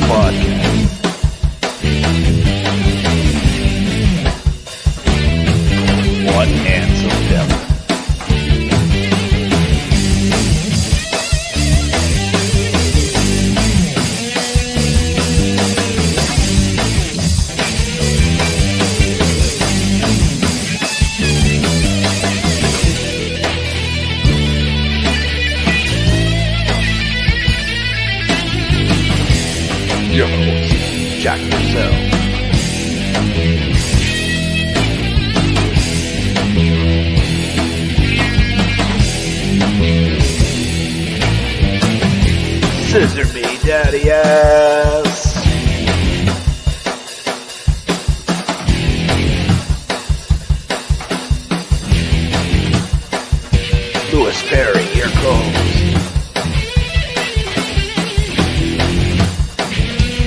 Podcast. What handsome devil. Your host, Jack Purcell. Scissor me, daddy ass. Louis Perry, here comes.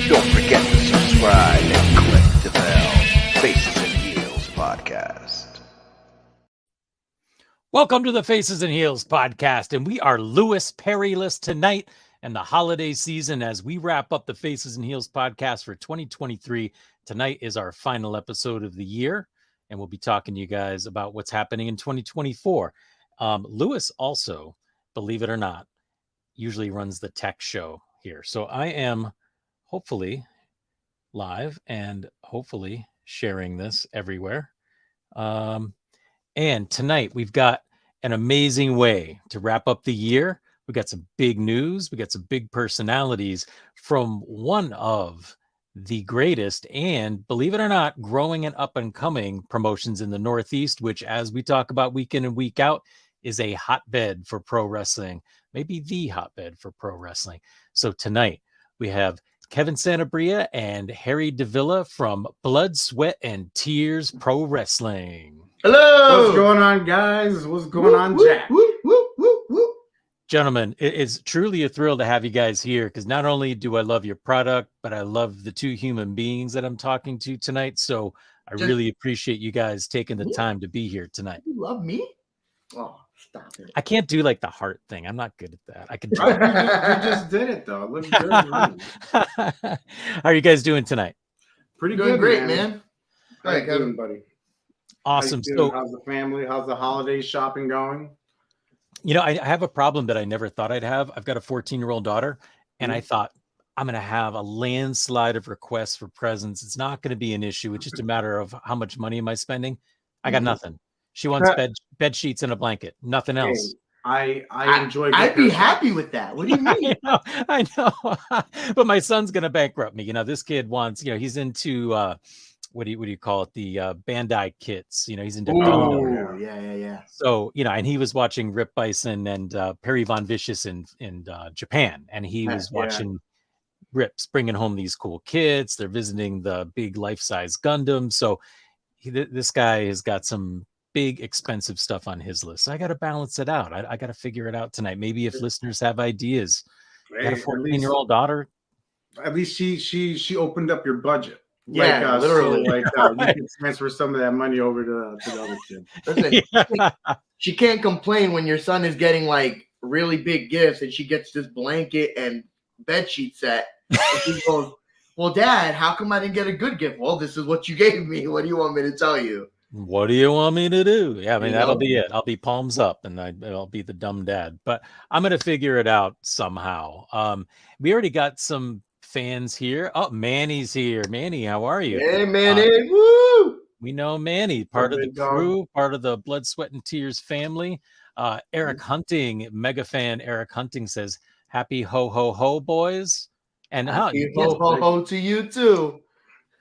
Don't forget to subscribe and click the bell. Faces and Heels Podcast. Welcome to the Faces and Heels Podcast, and we are Louis Perry-less tonight and the holiday season as we wrap up the Faces and Heels Podcast for 2023. Tonight is our final episode of the year, and we'll be talking to you guys about what's happening in 2024. Louis also, believe it or not, usually runs the tech show here. So I am hopefully live and hopefully sharing this everywhere. And tonight we've got an amazing way to wrap up the year. We got some big news. We got some big personalities from one of the greatest and, believe it or not, growing and up and coming promotions in the Northeast, which, as we talk about week in and week out, is a hotbed for pro wrestling, maybe the hotbed for pro wrestling. So tonight we have Kevin Santabria and Harry Davila from Blood, Sweat, and Tears Pro Wrestling. Hello. What's going on, guys? What's going on, Jack? Gentlemen, it is truly a thrill to have you guys here because not only do I love your product, but I love the two human beings that I'm talking to tonight. So I really appreciate you guys taking the time to be here tonight. You love me? Oh, stop it. I can't do like the heart thing. I'm not good at that. I can You try. just did it, though. It looked good. Right? How are you guys doing tonight? Pretty Doing good, great, man. man. How you doing, buddy? Awesome. How you doing? How's the family? How's the holiday shopping going? You know, I have a problem that I never thought I'd have. I've got a 14-year-old daughter, and I thought I'm going to have a landslide of requests for presents. It's not going to be an issue. It's just a matter of how much money am I spending. I got nothing. She wants bed sheets and a blanket. Nothing else. Hey, I enjoy. I'd be happy with that. What do you mean? I know. But my son's going to bankrupt me. You know, this kid wants, you know, he's into, what do you call it? The Bandai kits, you know, he's into Gundam. Yeah. So, you know, and he was watching Rip Bison and Perry Von Vicious in Japan. And he was watching Rips bringing home these cool kits. They're visiting the big life-size Gundam. So this guy has got some big expensive stuff on his list. So I got to balance it out. I got to figure it out tonight. Maybe if listeners have ideas. Hey, got a 14-year-old daughter. At least she opened up your budget. Yeah, literally. So, you can transfer some of that money over to the other kid. Listen, she can't complain when your son is getting like really big gifts and she gets this blanket and bed sheet set. And she goes, "Well, Dad, how come I didn't get a good gift?" "Well, this is what you gave me. What do you want me to tell you?" What do you want me to do? Yeah, I mean, that'll be it. I'll be palms up and I'll be the dumb dad. But I'm going to figure it out somehow. We already got some fans here. Oh, Manny's here. Manny, how are you? Hey, Manny. Woo! We know Manny, part of the crew, part of the Blood, Sweat, and Tears family. Eric Hunting, mega fan Eric Hunting says, "Happy ho, ho, ho, boys." And happy ho, ho, ho to you, too.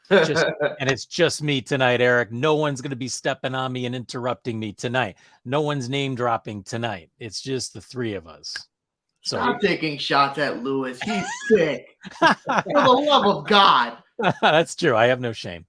And it's just me tonight, Eric. No one's going to be stepping on me and interrupting me tonight. No one's name dropping tonight. It's just the three of us. So I'm taking shots at Louis. He's sick. For the love of God. That's true. I have no shame.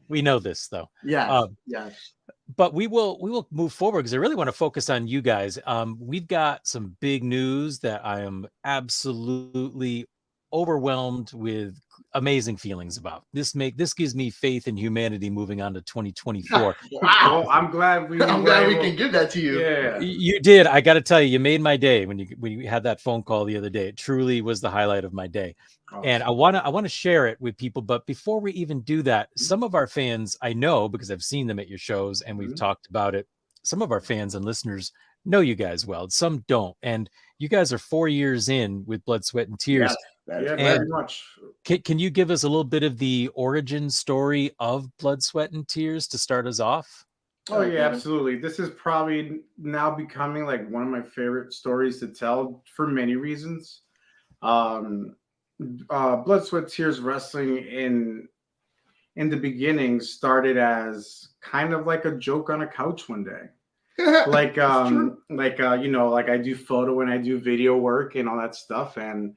We know this, though. Yeah. Yes. But we will move forward because I really want to focus on you guys. We've got some big news that I am absolutely overwhelmed with amazing feelings about. This gives me faith in humanity moving on to 2024. Wow. Well, I'm glad we can give that to you. Yeah. You did. I got to tell you, you made my day when you had that phone call the other day. It truly was the highlight of my day. And I want to share it with people, but before we even do that, some of our fans, I know because I've seen them at your shows and we've talked about it. Some of our fans and listeners know you guys well. Some don't. And you guys are 4 years in with Blood, Sweat, and Tears. Yeah, very much. Can you give us a little bit of the origin story of Blood, Sweat, and Tears to start us off? Oh yeah, absolutely. This is probably now becoming like one of my favorite stories to tell for many reasons. Blood, Sweat, Tears Wrestling in the beginning started as kind of like a joke on a couch one day. Like I do photo and I do video work and all that stuff, and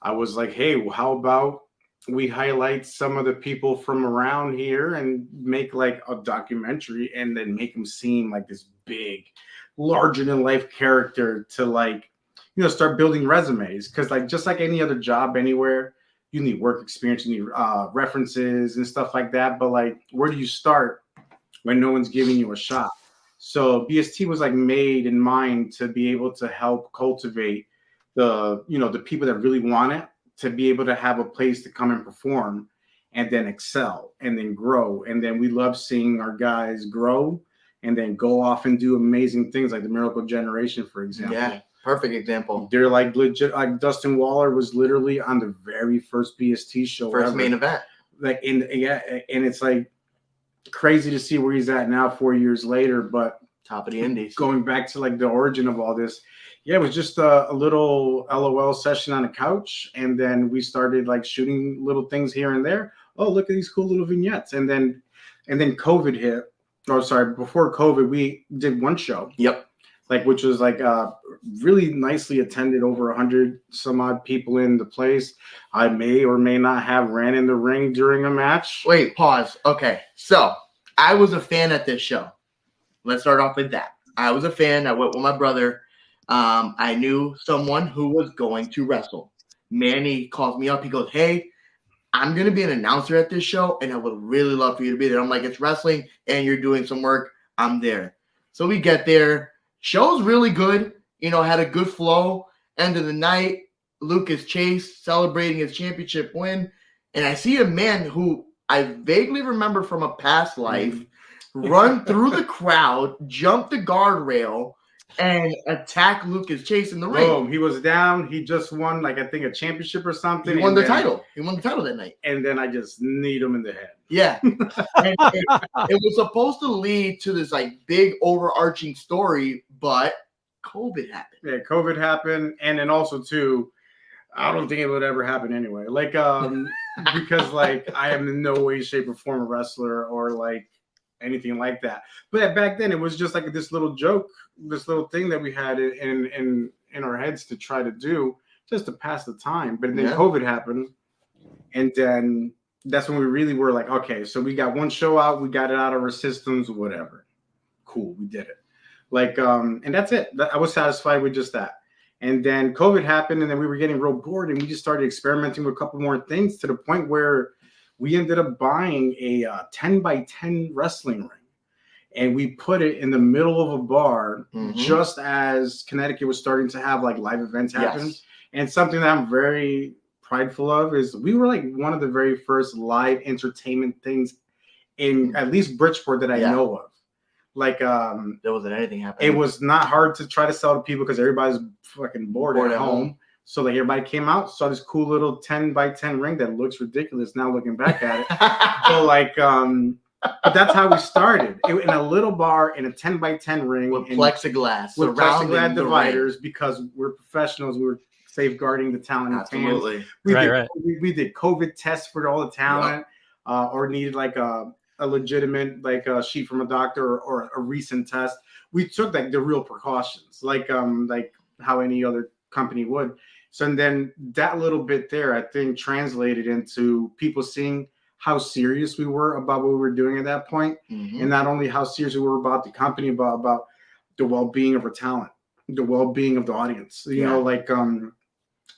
I was like, hey, how about we highlight some of the people from around here and make like a documentary and then make them seem like this big, larger than life character to like, start building resumes. Because like just like any other job anywhere, you need work experience, you need references and stuff like that. But like, where do you start when no one's giving you a shot? So BST was like made in mind to be able to help cultivate the people that really want it, to be able to have a place to come and perform and then excel and then grow. And then we love seeing our guys grow and then go off and do amazing things like the Miracle Generation, for example. Yeah, perfect example. They're like legit, like Dustin Waller was literally on the very first BST show. First main event. And it's like crazy to see where he's at now 4 years later, but top of the indies. Going back to like the origin of all this, it was just a little LOL session on a couch, and then we started like shooting little things here and there. Oh, look at these cool little vignettes, and then COVID hit. Before COVID, we did one show. Yep. Which was really nicely attended, over 100 some odd people in the place. I may or may not have ran in the ring during a match. Wait, pause. Okay, so I was a fan at this show. Let's start off with that. I was a fan. I went with my brother. I knew someone who was going to wrestle. Manny calls me up. He goes, hey, I'm going to be an announcer at this show, and I would really love for you to be there. I'm like, it's wrestling, and you're doing some work. I'm there. So we get there. Show's really good. Had a good flow. End of the night, Lucas Chase celebrating his championship win. And I see a man who I vaguely remember from a past life run through the crowd, jump the guardrail, and attack Lucas Chase in the ring. Boom. He was down. He just won, I think, a championship or something. He won the title. He won the title that night. And then I just kneed him in the head. Yeah. And it was supposed to lead to this big overarching story, but COVID happened. Yeah, COVID happened. And then also, too, I don't think it would ever happen anyway. Because I am in no way, shape, or form a wrestler or anything like that. But back then, it was just this little joke, this little thing that we had in our heads to try to do just to pass the time. But then COVID happened, and then that's when we really were like, okay, so we got one show out, we got it out of our systems, whatever. Cool, we did it. And that's it. I was satisfied with just that. And then COVID happened, and then we were getting real bored, and we just started experimenting with a couple more things to the point where we ended up buying a 10x10 wrestling ring, and we put it in the middle of a bar just as Connecticut was starting to have live events happen. Yes. And something that I'm very prideful of is we were one of the very first live entertainment things in at least Bridgeport that I know of. There wasn't anything happening. It was not hard to try to sell to people because everybody's fucking bored at home. So everybody came out, saw this cool little 10x10 ring that looks ridiculous now looking back at it. But that's how we started. In a little bar in a 10x10 ring with plexiglass, with plexiglass dividers, because we're professionals. We were safeguarding the talent. Absolutely. We did COVID tests for all the talent, or needed a legitimate sheet from a doctor or a recent test. We took the real precautions, like how any other company would. So and then that little bit there, I think, translated into people seeing how serious we were about what we were doing at that point. And not only how serious we were about the company, but about the well-being of our talent, the well-being of the audience. You know,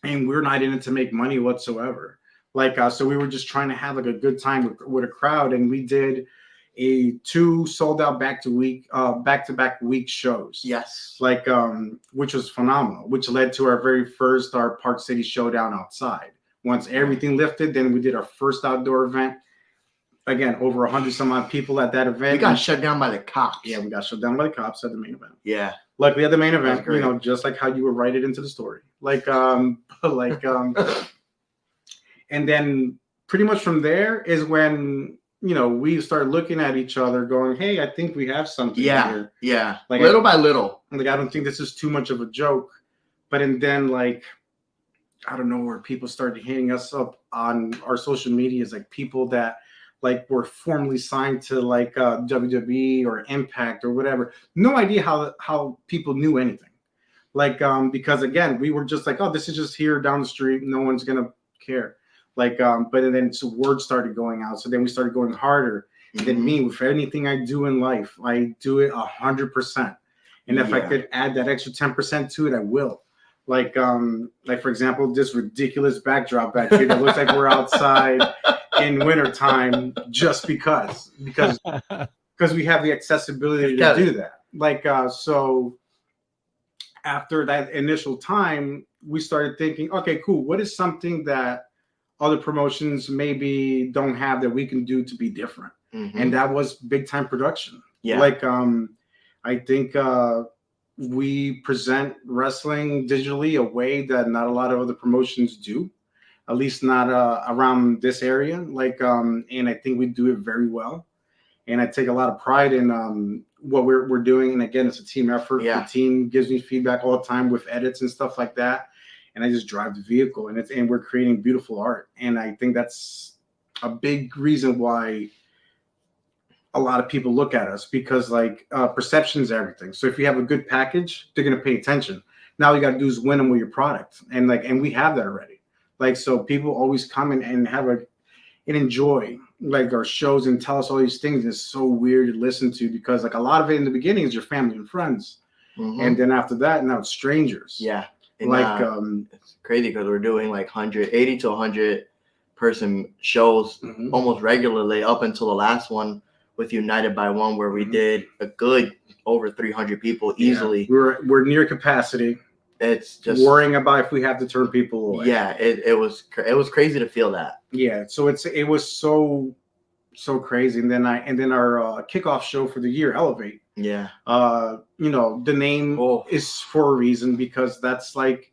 and we're not in it to make money whatsoever. Like, so we were just trying to have like a good time with a crowd, and we did 2 sold out back to back week shows. Yes. Like, which was phenomenal, which led to our very first Park City Showdown outside. Once everything lifted, then we did our first outdoor event. Again, over 100 some odd people at that event. We got shut down by the cops. Yeah, we got shut down by the cops at the main event. Yeah. Luckily at the main event, you know, just like how you would write it into the story. And then pretty much from there is when, you know, we start looking at each other going, hey, I think we have something here. Yeah. Like little by little. Like, I don't think this is too much of a joke. But and then, like, I don't know where people started hitting us up on our social medias, like people that like were formally signed to like WWE or Impact or whatever. No idea how people knew anything. Like, because again, we were just like, oh, this is just here down the street. No one's going to care. Like, but then so word started going out. So then we started going harder. And then me, with anything I do in life, I do it 100%. And if I could add that extra 10% to it, I will. Like for example, this ridiculous backdrop back here that looks like we're outside in wintertime just because we have the accessibility to do that. Like, so after that initial time, we started thinking, okay, cool. What is something that other promotions maybe don't have that we can do to be different? And that was big time production. Yeah. Like, I think we present wrestling digitally a way that not a lot of other promotions do, at least not around this area. Like, and I think we do it very well. And I take a lot of pride in what we're doing. And again, it's a team effort. Yeah. The team gives me feedback all the time with edits and stuff like that. And I just drive the vehicle, and we're creating beautiful art. And I think that's a big reason why a lot of people look at us, because like perception is everything. So if you have a good package, they're going to pay attention. Now all you got to do is win them with your product. And we have that already. Like, so people always come in and and enjoy like our shows and tell us all these things. It's so weird to listen to, because like a lot of it in the beginning is your family and friends. And then after that, now it's strangers. Yeah. And, like, it's crazy because we're doing like 80 to 100 person shows almost regularly up until the last one with United by One, where we did a good over 300 people easily. Yeah. We're near capacity. It's just worrying about if we have to turn people away. Yeah, it was crazy to feel that. Yeah, so it was so crazy. And then our kickoff show for the year, Elevate. Yeah. You know, the name is for a reason, because that's like,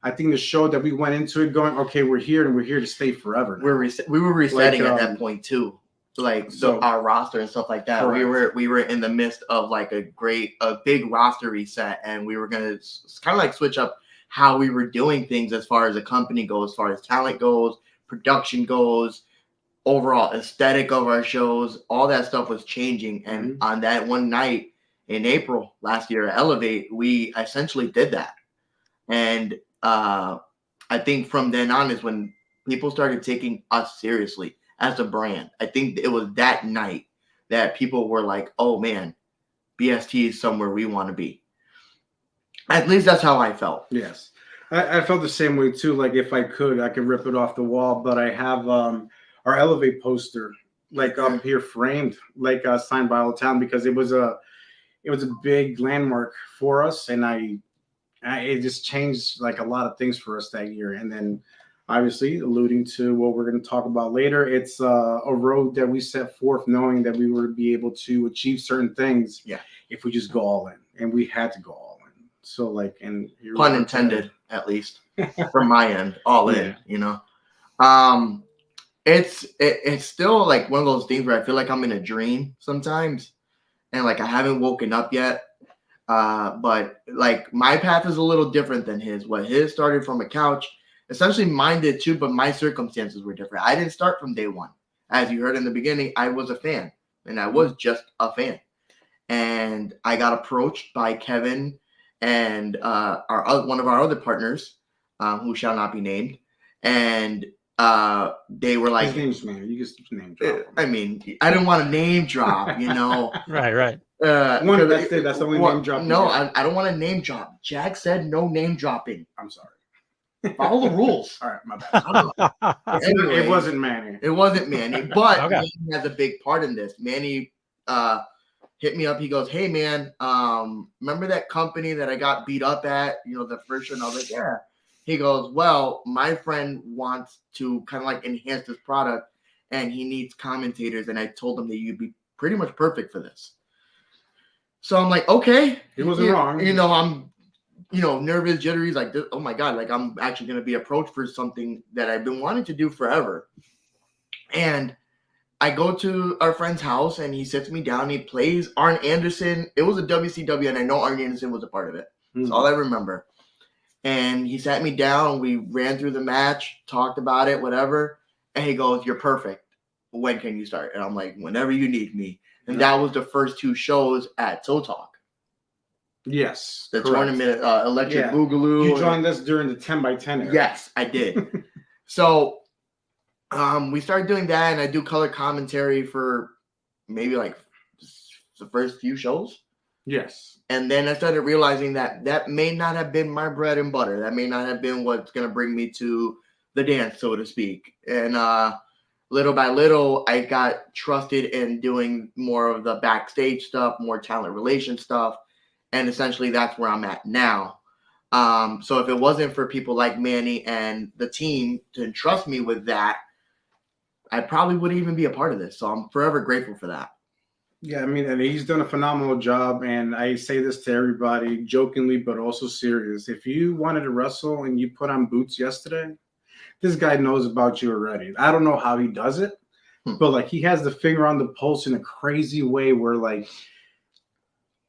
I think the show that we went into it going, okay, we're here and we're here to stay forever now. We were resetting at that point too. Like, so our roster and stuff like that. Correct. We were in the midst of like a big roster reset, and we were gonna kind of like switch up how we were doing things as far as the company goes, as far as talent goes, production goes, overall aesthetic of our shows. All that stuff was changing, and on that one night in April last year at Elevate, we essentially did that. And I think from then on is when people started taking us seriously as a brand. I think it was that night that people were like, oh man, BST is somewhere we want to be. At least that's how I felt. Yes. I felt the same way too. Like, if I could rip it off the wall, but I have our Elevate poster like up here framed, like signed by all the town, because it was a big landmark for us. And it just changed like a lot of things for us that year. And then obviously, alluding to what we're going to talk about later, it's a road that we set forth knowing that we would be able to achieve certain things if we just go all in. And we had to go all in. So, like, and pun intended, at least from my end, all in, you know. It's still like one of those things where I feel like I'm in a dream sometimes, and like I haven't woken up yet. But like my path is a little different than his. What his started from a couch. Essentially mine did too, but my circumstances were different. I didn't start from day one. As you heard in the beginning, I was a fan, and I was just a fan. And I got approached by Kevin and one of our other partners, who shall not be named. And they were like, his name's man. You just name drop. I mean, I didn't want to name drop, you know. Right. That's the only name drop. No, I don't want to name drop. Jack said no name dropping. I'm sorry. Follow the rules. All right, my bad. I don't know. Anyway, It wasn't Manny. It wasn't Manny, but Okay. Manny has a big part in this. Manny hit me up. He goes, "Hey man, remember that company that I got beat up at? You know, the first show." And I was like, "Yeah." He goes, "Well, my friend wants to kind of like enhance this product, and he needs commentators. And I told him that you'd be pretty much perfect for this." So I'm like, "Okay." He wasn't wrong. You know, I'm, nervous, jittery, like, oh my God, like I'm actually going to be approached for something that I've been wanting to do forever. And I go to our friend's house and he sits me down. He plays Arn Anderson. It was a WCW, and I know Arn Anderson was a part of it. That's all I remember. And he sat me down. We ran through the match, talked about it, whatever. And he goes, "You're perfect. When can you start?" And I'm like, "Whenever you need me." And that was the first 2 shows at Toe Talk. Yes. The correct. tournament, Electric Yeah. Boogaloo. You joined us during the 10x10 era. Yes, I did. So we started doing that, and I do color commentary for maybe like the first few shows. Yes. And then I started realizing that may not have been my bread and butter. That may not have been what's going to bring me to the dance, so to speak. And little by little, I got trusted in doing more of the backstage stuff, more talent relation stuff. And essentially that's where I'm at now. So if it wasn't for people like Manny and the team to entrust me with that, I probably wouldn't even be a part of this. So I'm forever grateful for that. Yeah, I mean, and he's done a phenomenal job. And I say this to everybody jokingly, but also serious. If you wanted to wrestle and you put on boots yesterday, this guy knows about you already. I don't know how he does it, but like he has the finger on the pulse in a crazy way where like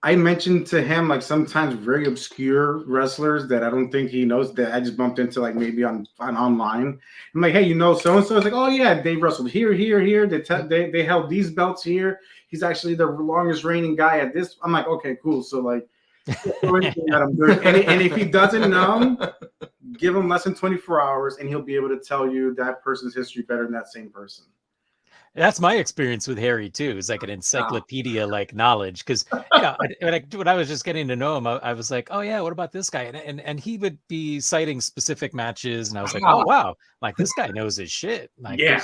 I mentioned to him like sometimes very obscure wrestlers that I don't think he knows that I just bumped into like maybe on online. I'm like, "Hey, so and so?" It's like, "Oh yeah, they wrestled here. They held these belts here. He's actually the longest reigning guy at this." I'm like, "Okay, cool." So like, that I'm doing. And if he doesn't know, give him less than 24 hours, and he'll be able to tell you that person's history better than that same person. That's my experience with Harry too. It's like an encyclopedia like knowledge. Because when I was just getting to know him, I was like, "Oh yeah, what about this guy?" And he would be citing specific matches, and I was like, "Oh wow, like this guy knows his shit." Like, Yeah,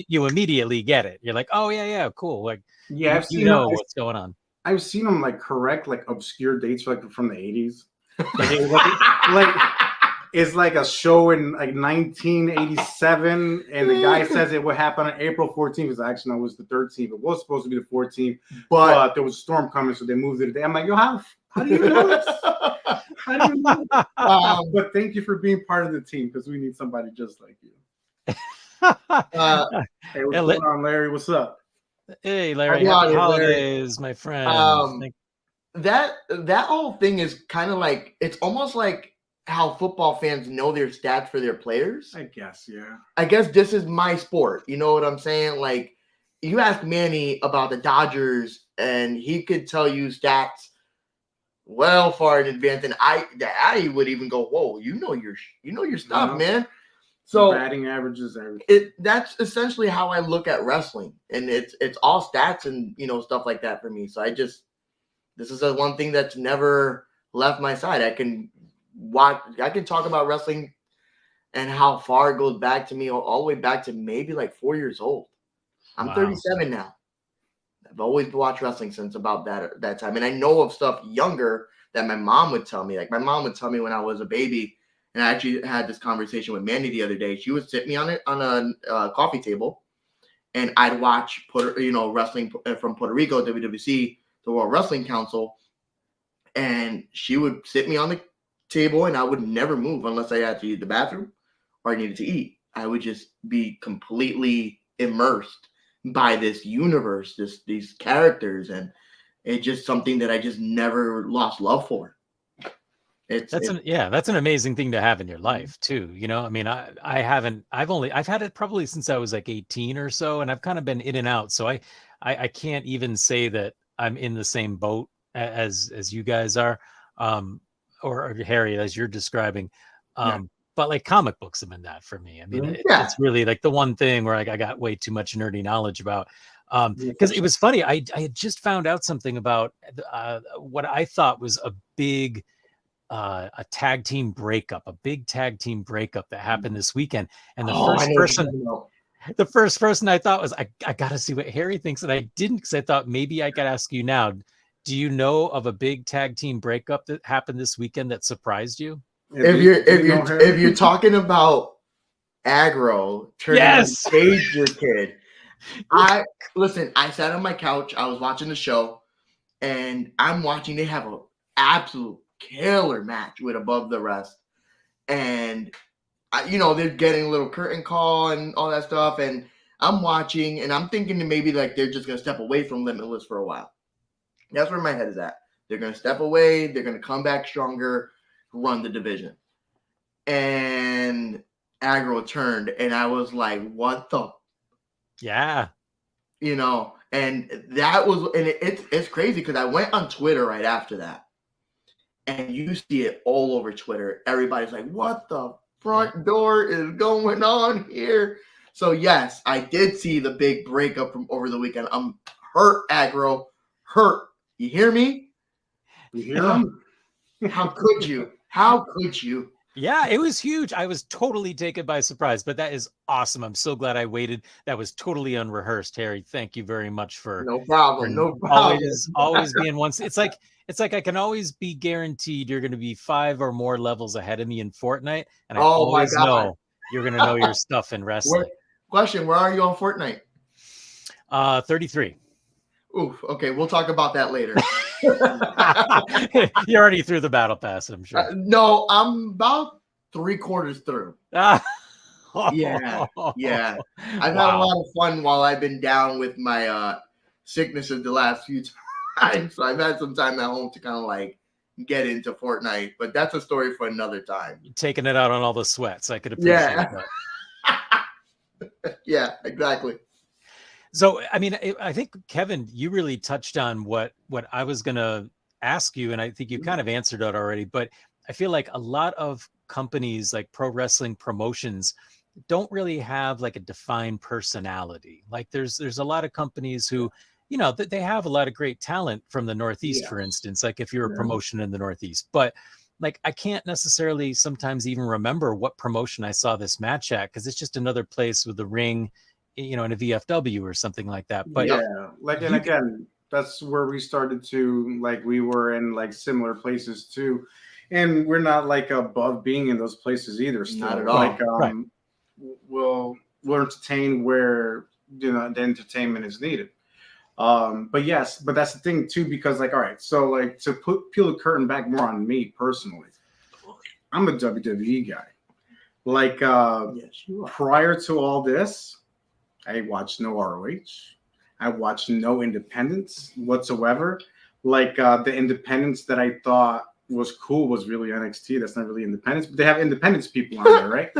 you immediately get it. You're like, "Oh yeah, cool." Like, yeah, you know what's going on. I've seen him like correct like obscure dates like from the 80s. It's like a show in like 1987, and the guy says it would happen on April 14th. It's actually, no, it was the 13th. It was supposed to be the 14th, but there was a storm coming, so they moved it a day. I'm like, "Yo, how do you know this? How do you know this?" But thank you for being part of the team, because we need somebody just like you. Hey, what's going on, Larry? What's up? Hey, Larry. Happy holidays, my friend. That whole thing is kind of like, it's almost like how football fans know their stats for their players. I guess, yeah. I guess this is my sport. You know what I'm saying? Like, you ask Manny about the Dodgers, and he could tell you stats well far in advance, and I would even go, "Whoa, you know your stuff, man." So batting averages, everything. That's essentially how I look at wrestling, and it's all stats and stuff like that for me. So this is the one thing that's never left my side. I can talk about wrestling and how far it goes back to me, all the way back to maybe like 4 years old. I'm 37 now. I've always watched wrestling since about that time. And I know of stuff younger that my mom would tell me. Like, my mom would tell me when I was a baby, and I actually had this conversation with Mandy the other day. She would sit me on a coffee table, and I'd watch wrestling from Puerto Rico, WWC, the World Wrestling Council, and she would sit me on the table, and I would never move unless I had to use the bathroom or I needed to eat. I would just be completely immersed by this universe, these characters, and it's just something that I just never lost love for. That's an amazing thing to have in your life too. I mean, I've had it probably since I was like 18 or so, and I've kind of been in and out. So I can't even say that I'm in the same boat as you guys are. Or Harry, as you're describing, but like comic books have been that for me. I mean, it's really like the one thing where I got way too much nerdy knowledge about. Because it was funny, I had just found out something about what I thought was a big a tag team breakup, a big tag team breakup that happened this weekend. And the the first person I thought was, I got to see what Harry thinks. And I didn't, because I thought maybe I could ask you now. Do you know of a big tag team breakup that happened this weekend that surprised you? If you're talking about aggro turning on Yes. stage your kid, I sat on my couch, I was watching the show, and I'm watching. They have an absolute killer match with Above the Rest, and they're getting a little curtain call and all that stuff, and I'm watching, and I'm thinking that maybe like they're just gonna step away from Limitless for a while. That's where my head is at. They're gonna step away, they're gonna come back stronger, run the division. And aggro turned, and I was like, what the? Yeah. And that was, and it's crazy because I went on Twitter right after that, and you see it all over Twitter. Everybody's like, what the front door is going on here? So yes, I did see the big breakup from over the weekend. I'm hurt, aggro, hurt. You hear me? You hear him? How could you? How could you? Yeah, it was huge. I was totally taken by surprise, but that is awesome. I'm so glad I waited. That was totally unrehearsed, Harry. Thank you very much for no problem. Always being one. It's like I can always be guaranteed you're going to be 5 or more levels ahead of me in Fortnite, and I always know you're going to know your stuff in wrestling. Question: where are you on Fortnite? 33. Oof. Okay, we'll talk about that later. You already threw the battle pass, I'm sure. No, I'm about 3/4 through. Yeah. I've had a lot of fun while I've been down with my sicknesses the last few times. So I've had some time at home to kind of like get into Fortnite, but that's a story for another time. Taking it out on all the sweats. I could appreciate that. Yeah, exactly. So, I mean, I think, Kevin, you really touched on what I was going to ask you, and I think you kind of answered it already, but I feel like a lot of companies like pro wrestling promotions don't really have like a defined personality. Like there's a lot of companies who, they have a lot of great talent from the Northeast, for instance, like if you're a promotion in the Northeast, but like I can't necessarily sometimes even remember what promotion I saw this match at, because it's just another place with the ring, in a VFW or something like that. But and again, that's where we started to, like, we were in like similar places too, and we're not like above being in those places either. Still, not at all. Like, we'll entertain where the entertainment is needed. But that's the thing too, because like, all right, so like to peel the curtain back more on me personally, I'm a WWE guy. Like, yes, you are. Prior to all this, I watched no ROH. I watched no independence whatsoever. Like, the independence that I thought was cool was really NXT. That's not really independence, but they have independence people on there, right?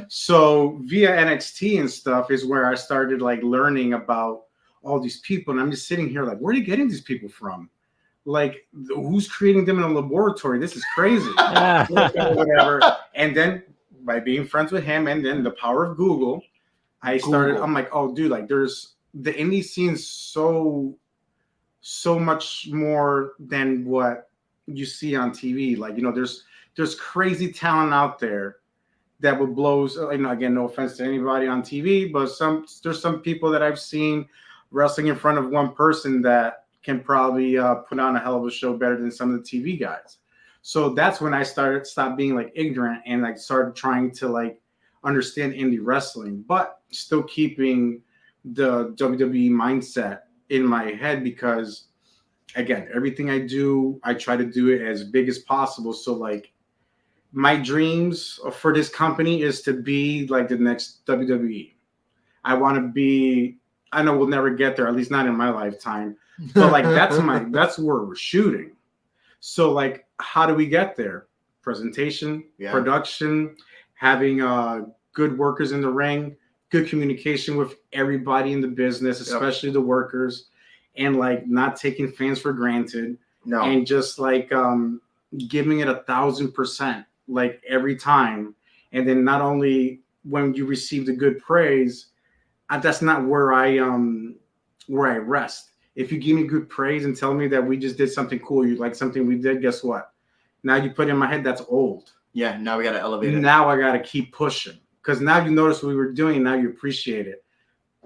So via NXT and stuff is where I started like learning about all these people. And I'm just sitting here like, where are you getting these people from? Like, who's creating them in a laboratory? This is crazy. Whatever. And then by being friends with him and then the power of Google, I'm like, oh, dude, like there's the indie scene's so much more than what you see on TV. Like, there's crazy talent out there that would blow. Again, no offense to anybody on TV, but there's some people that I've seen wrestling in front of one person that can probably put on a hell of a show better than some of the TV guys. So that's when I stopped being like ignorant and like started trying to like understand indie wrestling, but still keeping the WWE mindset in my head, because again, everything I do, I try to do it as big as possible. So like my dreams for this company is to be like the next WWE. I want to be, I know we'll never get there, at least not in my lifetime, but like that's where we're shooting. So like, how do we get there? Presentation, production, having good workers in the ring, good communication with everybody in the business, especially the workers, and like not taking fans for granted. No. And just like giving it 1,000% like every time. And then not only when you receive the good praise, that's not where I rest. If you give me good praise and tell me that we just did something cool, you like something we did, guess what? Now you put in my head that's old. Yeah, now we got to elevate it. Now I got to keep pushing because now you notice what we were doing. Now you appreciate it.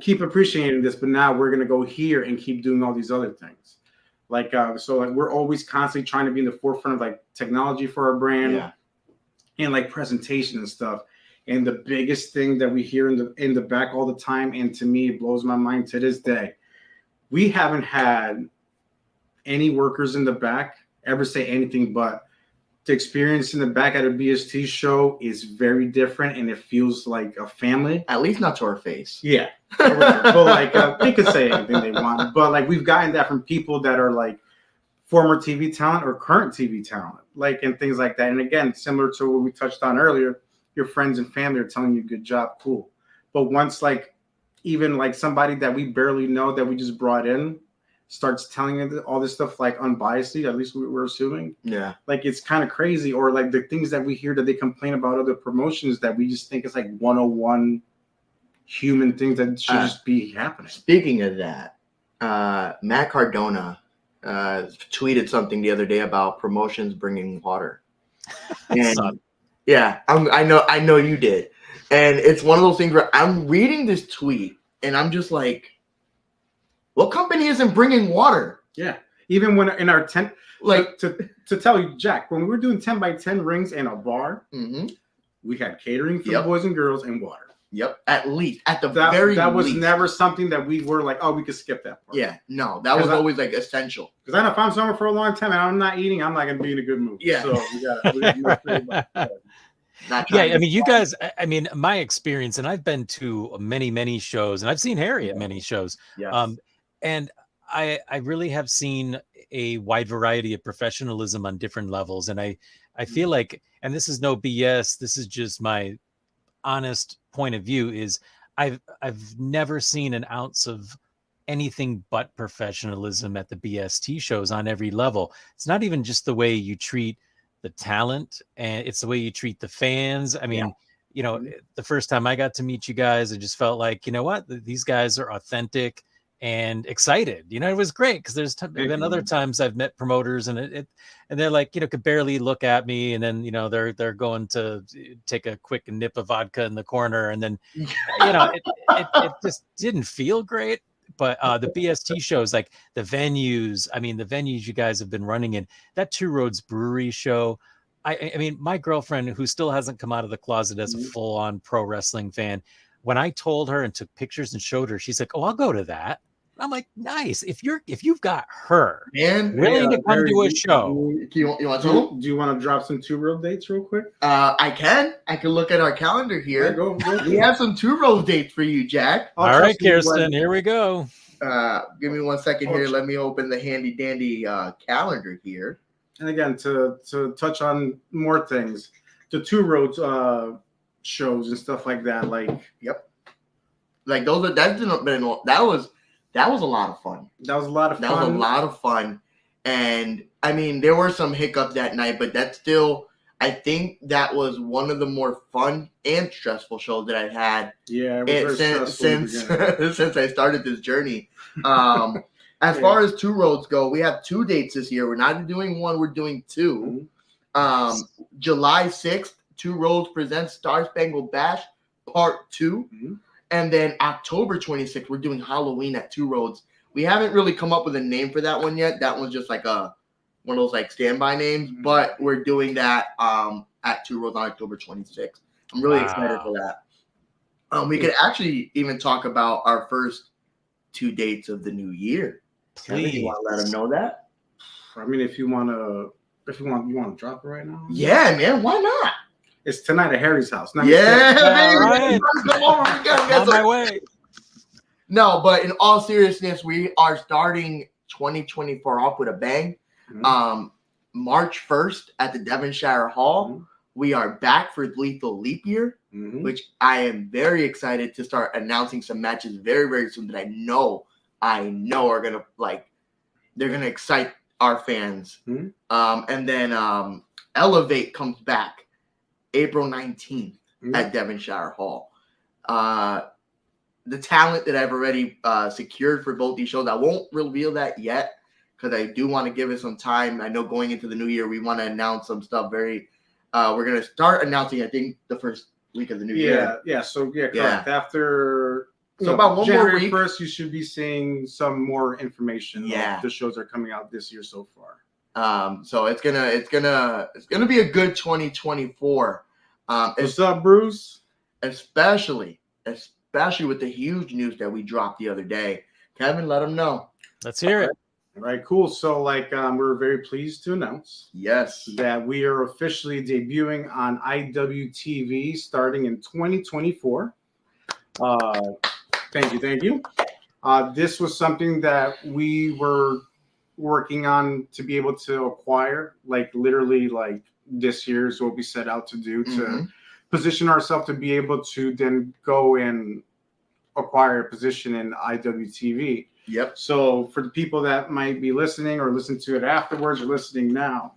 Keep appreciating this, but now we're going to go here and keep doing all these other things. Like, so like we're always constantly trying to be in the forefront of like technology for our brand and like presentation and stuff. And the biggest thing that we hear in the back all the time, and to me, it blows my mind to this day, we haven't had any workers in the back ever say anything but the experience in the back at a BST show is very different and it feels like a family. At least not to our face. Yeah. But like they could say anything they want. But like we've gotten that from people that are like former TV talent or current TV talent, like and things like that. And again, similar to what we touched on earlier, your friends and family are telling you good job, cool. But once like even like somebody that we barely know that we just brought in starts telling you all this stuff like unbiasedly, at least we're assuming. Yeah. Like it's kind of crazy. Or like the things that we hear that they complain about other promotions that we just think is like 101 human things that should just be happening. Speaking of that, Matt Cardona tweeted something the other day about promotions bringing water. And yeah, I know you did. And it's one of those things where I'm reading this tweet and I'm just like, what company isn't bringing water? Yeah. Even when in our tent, like to tell you, Jack, when we were doing 10 by 10 rings in a bar, we had catering for the boys and girls and water. Yep. At least at the that very was least. Never something that we were like, oh, we could skip that part. Yeah. No, that was always like essential. Because I know if I'm somewhere for a long time and I'm not eating, I'm not going to be in a good mood. Yeah. So we got yeah, I mean, you guys, I mean, my experience, and I've been to many shows, and I've seen Harry at many shows. Yes. And I really have seen a wide variety of professionalism on different levels. And I feel like, and this is no BS, this is just my honest point of view, is I've never seen an ounce of anything but professionalism at the BST shows on every level. It's not even just the way you treat the talent, and it's the way you treat the fans. I mean, you know, the first time I got to meet you guys, I just felt like, you know what, these guys are authentic and excited. You know, it was great because there's been other times I've met promoters and and they're like, you know, could barely look at me, and then, you know, they're going to take a quick nip of vodka in the corner, and then, you know, it just didn't feel great. But the BST shows, like the venues, I mean, the venues you guys have been running in, that Two Roads Brewery show, I mean, my girlfriend, who still hasn't come out of the closet as a full-on pro wrestling fan, when I told her and took pictures and showed her, she's like, "Oh, I'll go to that." I'm like, "Nice. If you've got her willing to come to a show." You want to? Do you want to drop some Two Road dates real quick? I can look at our calendar here. Go. We have some Two Road dates for you, Jack. All right, Kirsten, here we go. Give me 1 second here. Let me open the handy dandy calendar here. And again, to touch on more things, the Two Roads shows and stuff like that, like like those are that was a lot of fun. That was a lot of fun. That was a lot of fun. And I mean, there were some hiccups that night, but that's still, I think that was one of the more fun and stressful shows that I've had. Yeah, it was since I started this journey. As far as Two Roads go, we have 2 dates this year. We're not doing 1, we're doing 2. July 6th, Two Roads presents Star Spangled Bash Part 2. And then October 26th, we're doing Halloween at Two Roads. We haven't really come up with a name for that one yet. That one's just like one of those like standby names, but we're doing that at Two Roads on October 26th. I'm really excited for that. We could actually even talk about our first 2 dates of the new year. Please. You want to let them know that? I mean, you want to drop it right now? Yeah, man. Why not? It's tonight at Harry's house. Yeah, baby. Right. Come over. On my way. No, but in all seriousness, we are starting 2024 off with a bang. March 1st at the Devonshire Hall, we are back for Lethal Leap Year, which I am very excited to start announcing some matches very, very soon that I know are gonna they're gonna excite our fans. And then Elevate comes back April 19th at Devonshire Hall. The talent that I've already secured for both these shows, I won't reveal that yet because I do want to give it some time. I know going into the new year, we want to announce some stuff very. We're going to start announcing, I think, the first week of the new year. Yeah. So, correct. After about one January more week. 1st, you should be seeing some more information. Yeah. Of the shows that are coming out this year so far. So it's gonna be a good 2024. What's up, Bruce? Especially with the huge news that we dropped the other day. Kevin, let them know. Let's hear it. All right, cool. So, we're very pleased to announce that we are officially debuting on IWTV starting in 2024. Thank you. This was something that we were working on to be able to acquire, literally this year is what we set out to do to position ourselves to be able to then go and acquire a position in IWTV. Yep. So for the people that might be listening or listen to it afterwards or listening now,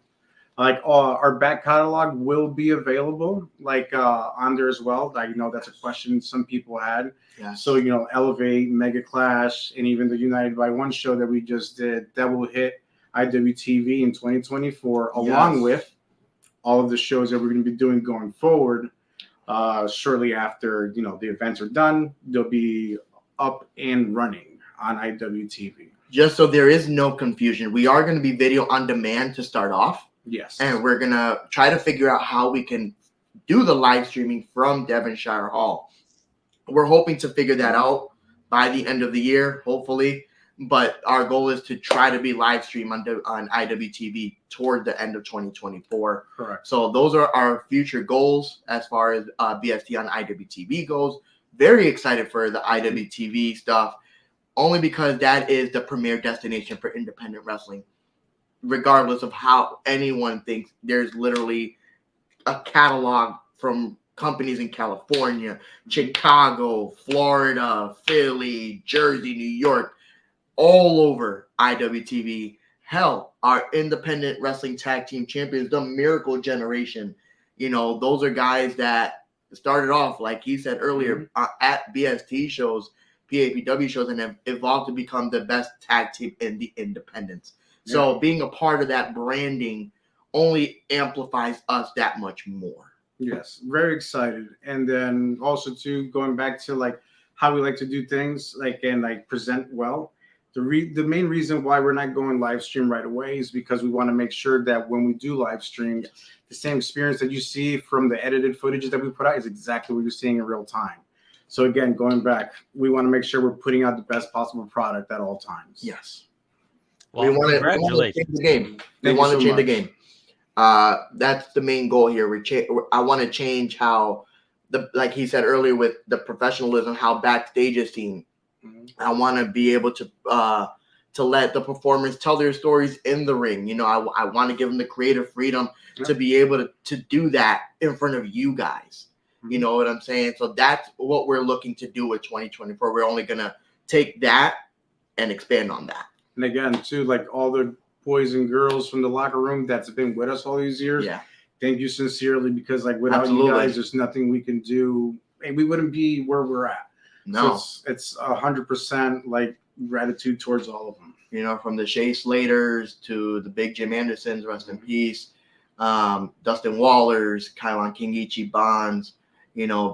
our back catalog will be available on there as well. I know that's a question some people had. Yeah. So, Elevate, Mega Clash, and even the United by One show that we just did, that will hit IWTV in 2024, along with all of the shows that we're going to be doing going forward. Shortly after, the events are done, they'll be up and running on IWTV. Just so there is no confusion, we are going to be video on demand to start off. Yes. And we're going to try to figure out how we can do the live streaming from Devonshire Hall. We're hoping to figure that out by the end of the year, hopefully. But our goal is to try to be live stream on IWTV toward the end of 2024. Correct. So those are our future goals as far as BST on IWTV goes. Very excited for the IWTV stuff, only because that is the premier destination for independent wrestling. Regardless of how anyone thinks, there's literally a catalog from companies in California, Chicago, Florida, Philly, Jersey, New York, all over IWTV. Hell, our independent wrestling tag team champions, the Miracle Generation, those are guys that started off, like he said earlier, at BST shows, PAPW shows, and have evolved to become the best tag team in the independents. So being a part of that branding only amplifies us that much more. Yes, very excited. And then also too, going back to how we like to do things, and present well. The main reason why we're not going live stream right away is because we want to make sure that when we do live stream, the same experience that you see from the edited footage that we put out is exactly what you're seeing in real time. So again, going back, we want to make sure we're putting out the best possible product at all times. Yes. Well, we want to change the game. We want to change the game. That's the main goal here. I want to change how like he said earlier, with the professionalism, how backstage is seen. I want to be able to let the performers tell their stories in the ring. I want to give them the creative freedom to be able to do that in front of you guys. You know what I'm saying? So that's what we're looking to do with 2024. We're only going to take that and expand on that. And again, too, all the boys and girls from the locker room that's been with us all these years. Yeah. Thank you sincerely, because without you guys, there's nothing we can do, and we wouldn't be where we're at. No, so it's 100% gratitude towards all of them. From the Shea Slaters to the Big Jim Andersons, rest in peace. Dustin Wallers, Kylon Kingichi Bonds,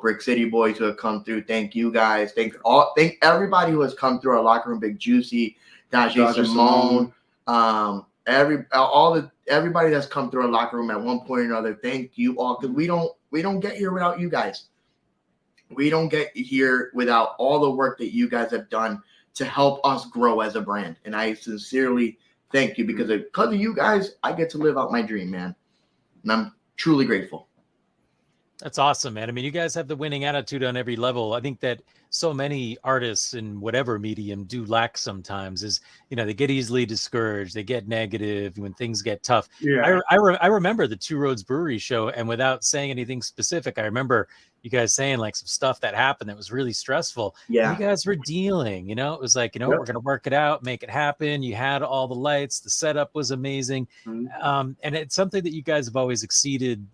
Brick City Boys who have come through. Thank you guys. Thank everybody who has come through our locker room. Big Juicy, Dajé Simone, everybody that's come through our locker room at one point or another. Thank you all, because we don't get here without you guys. We don't get here without all the work that you guys have done to help us grow as a brand. And I sincerely thank you, because of you guys, I get to live out my dream, man. And I'm truly grateful. That's awesome, man. I mean, you guys have the winning attitude on every level. I think that so many artists in whatever medium do lack sometimes is, they get easily discouraged. They get negative when things get tough. Yeah. I remember the Two Roads Brewery show, and without saying anything specific, I remember you guys saying some stuff that happened that was really stressful. Yeah. You guys were dealing, it was we're going to work it out, make it happen. You had all the lights. The setup was amazing. And it's something that you guys have always exceeded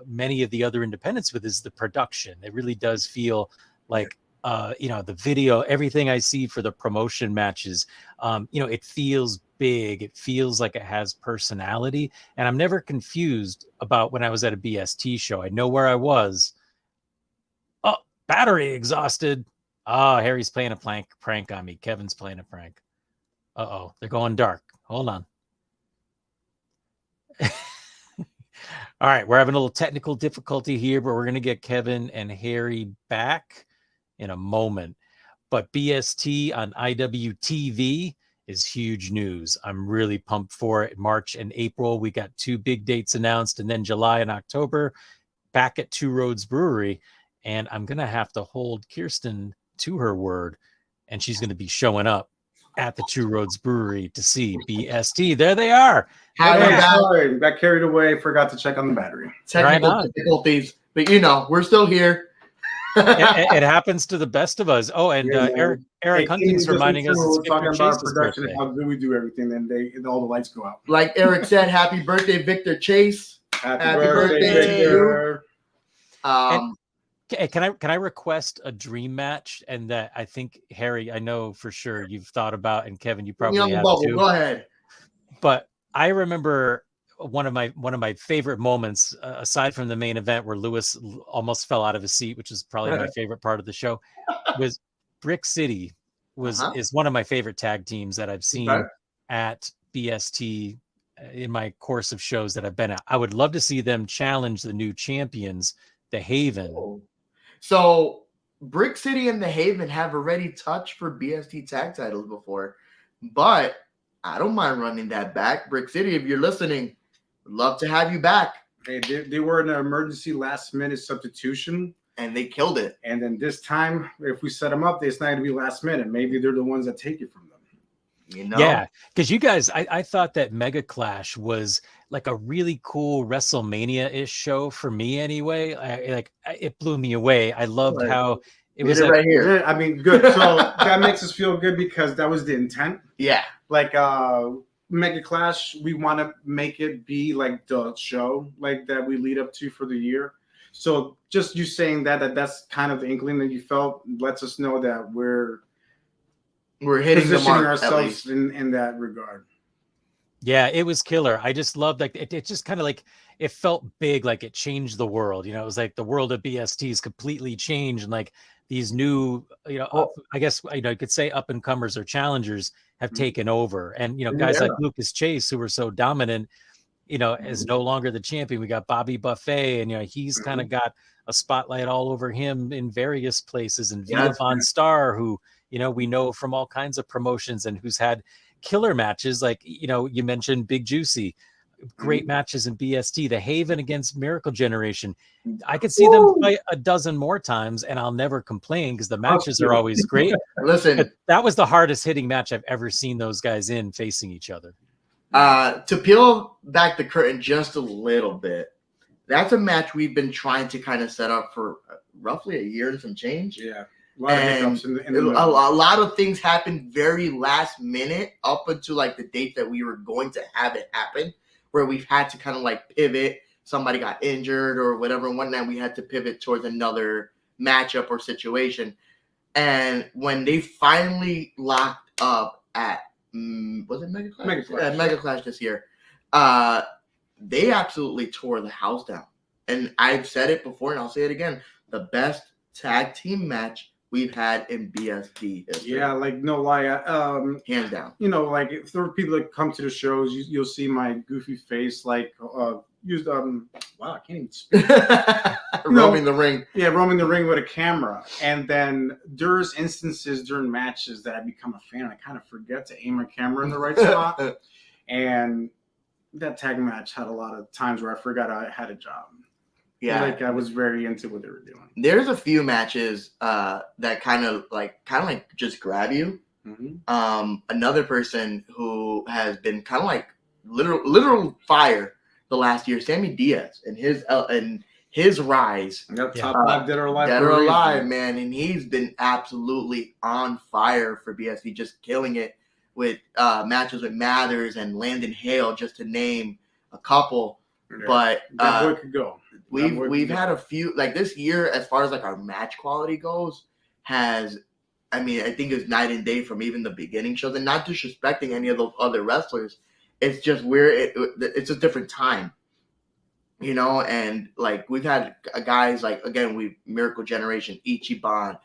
many of the other independents with, is the production. It really does feel like the video, everything I see for the promotion matches, it feels big. It feels like it has personality. And I'm never confused about when I was at a BST show. I know where I was. Oh, battery exhausted. Oh, Harry's playing a prank on me. Kevin's playing a prank. Uh-oh, they're going dark. Hold on. All right, we're having a little technical difficulty here, but we're going to get Kevin and Harry back in a moment. But BST on IWTV is huge news. I'm really pumped for it. March and April, we got 2 big dates announced, and then July and October back at Two Roads Brewery. And I'm going to have to hold Kirsten to her word, and she's going to be showing up at the Two Roads Brewery to see BST. There they are. Sorry, got carried away. Forgot to check on the battery. Technical difficulties, but we're still here. It happens to the best of us. Oh, and Eric Hunting's reminding us it's Victor Chase's birthday. How good we do everything, and all the lights go out. Like Eric said, happy birthday, Victor Chase. Happy birthday to you. Can I request a dream match? And that I think, Harry, I know for sure you've thought about, and Kevin, you probably have too. Go ahead. But I remember one of my favorite moments, aside from the main event where Lewis almost fell out of his seat, which is probably my favorite part of the show, was Brick City is one of my favorite tag teams that I've seen at BST in my course of shows that I've been at. I would love to see them challenge the new champions, the Haven. So Brick City and the Haven have already touched for BST tag titles before, but I don't mind running that back. Brick City, if you're listening, would love to have you back. Hey, they were an emergency last-minute substitution. And they killed it. And then this time, if we set them up, it's not going to be last minute. Maybe they're the ones that take it from them. Yeah, because you guys, I thought that Mega Clash was like a really cool WrestleMania-ish show for me anyway. It blew me away. I loved how it was right here. I mean, good. So that makes us feel good because that was the intent. Yeah. Like Mega Clash, we want to make it be like the show like that we lead up to for the year. So just you saying that's kind of the inkling that you felt lets us know that we're hitting the mark ourselves in that regard. Yeah, it was killer. I just loved it just kind of like it felt big, like it changed the world. It was like the world of BST is completely changed, and like these new, I guess you could say up and comers or challengers have taken over, and guys like Lucas Chase, who were so dominant, is no longer the champion. We got Bobby Buffet, and he's kind of got a spotlight all over him in various places, and Vita Von Star, who we know from all kinds of promotions and who's had killer matches, like you mentioned Big Juicy, great matches in BST. The Haven against Miracle Generation, I could see them fight a dozen more times and I'll never complain because the matches are always great. Listen, but that was the hardest hitting match I've ever seen those guys in facing each other. To peel back the curtain just a little bit, that's a match we've been trying to kind of set up for roughly a year and some change. Yeah. A lot of hiccups in the a lot of things happened very last minute up until like the date that we were going to have it happen, where we've had to kind of like pivot. Somebody got injured or whatever. And one night we had to pivot towards another matchup or situation. And when they finally locked up at, was it Mega Clash? Mega Clash. Yeah, Mega Clash this year. They absolutely tore the house down. And I've said it before and I'll say it again. The best tag team match we've had in BST history. Yeah, like no lie, hands down. Like if there are people that come to the shows, you'll see my goofy face, like wow, I can't even speak. Roaming the ring. Yeah, roaming the ring with a camera. And then there's instances during matches that I become a fan. I kind of forget to aim my camera in the right spot. And that tag match had a lot of times where I forgot I had a job. Yeah, like I was very into what they were doing. There's a few matches that kind of like just grab you. Mm-hmm. Another person who has been kind of like literal fire the last year, Sammy Diaz, and his rise. Yep, top 5 Dead or Alive. Dead or Alive, man, and he's been absolutely on fire for BST, just killing it with matches with Mathers and Landon Hale, just to name a couple. Yeah. But that boy could go. We've had a few, like this year, as far as like our match quality goes, has I mean, I think it's night and day from even the beginning shows, and not disrespecting any of those other wrestlers. It's just it's a different time, you know. And like we've had guys like we Miracle Generation, Ichiban.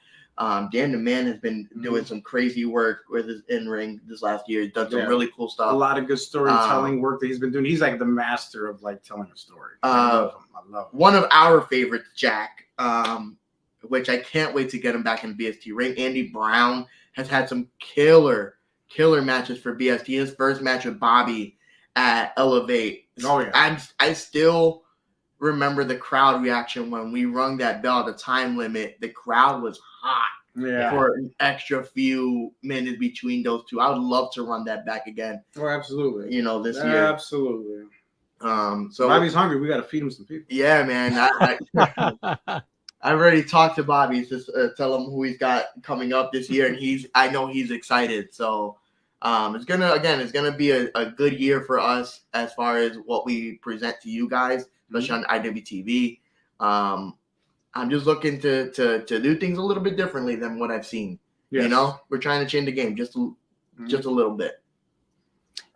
Dan the Man has been doing some crazy work with his in ring this last year. He's done some really cool stuff. A lot of good storytelling work that he's been doing. He's like the master of like telling a story. I love him. One of our favorites, Jack, which I can't wait to get him back in BST ring. Andy Brown has had some killer matches for BST. His first match with Bobby at Elevate. Oh yeah. I still remember the crowd reaction when we rung that bell at the time limit. The crowd was hot for an extra few minutes between those two. I would love to run that back again. Oh, absolutely. You know, this year. Absolutely. So Bobby's hungry. We got to feed him some people. Yeah, man. I've already talked to Bobby to tell him who he's got coming up this year, and I know he's excited. So it's gonna be a good year for us as far as what we present to you guys, especially on IWTV. I'm just looking to do things a little bit differently than what I've seen. Yes. You know, we're trying to change the game just a little bit.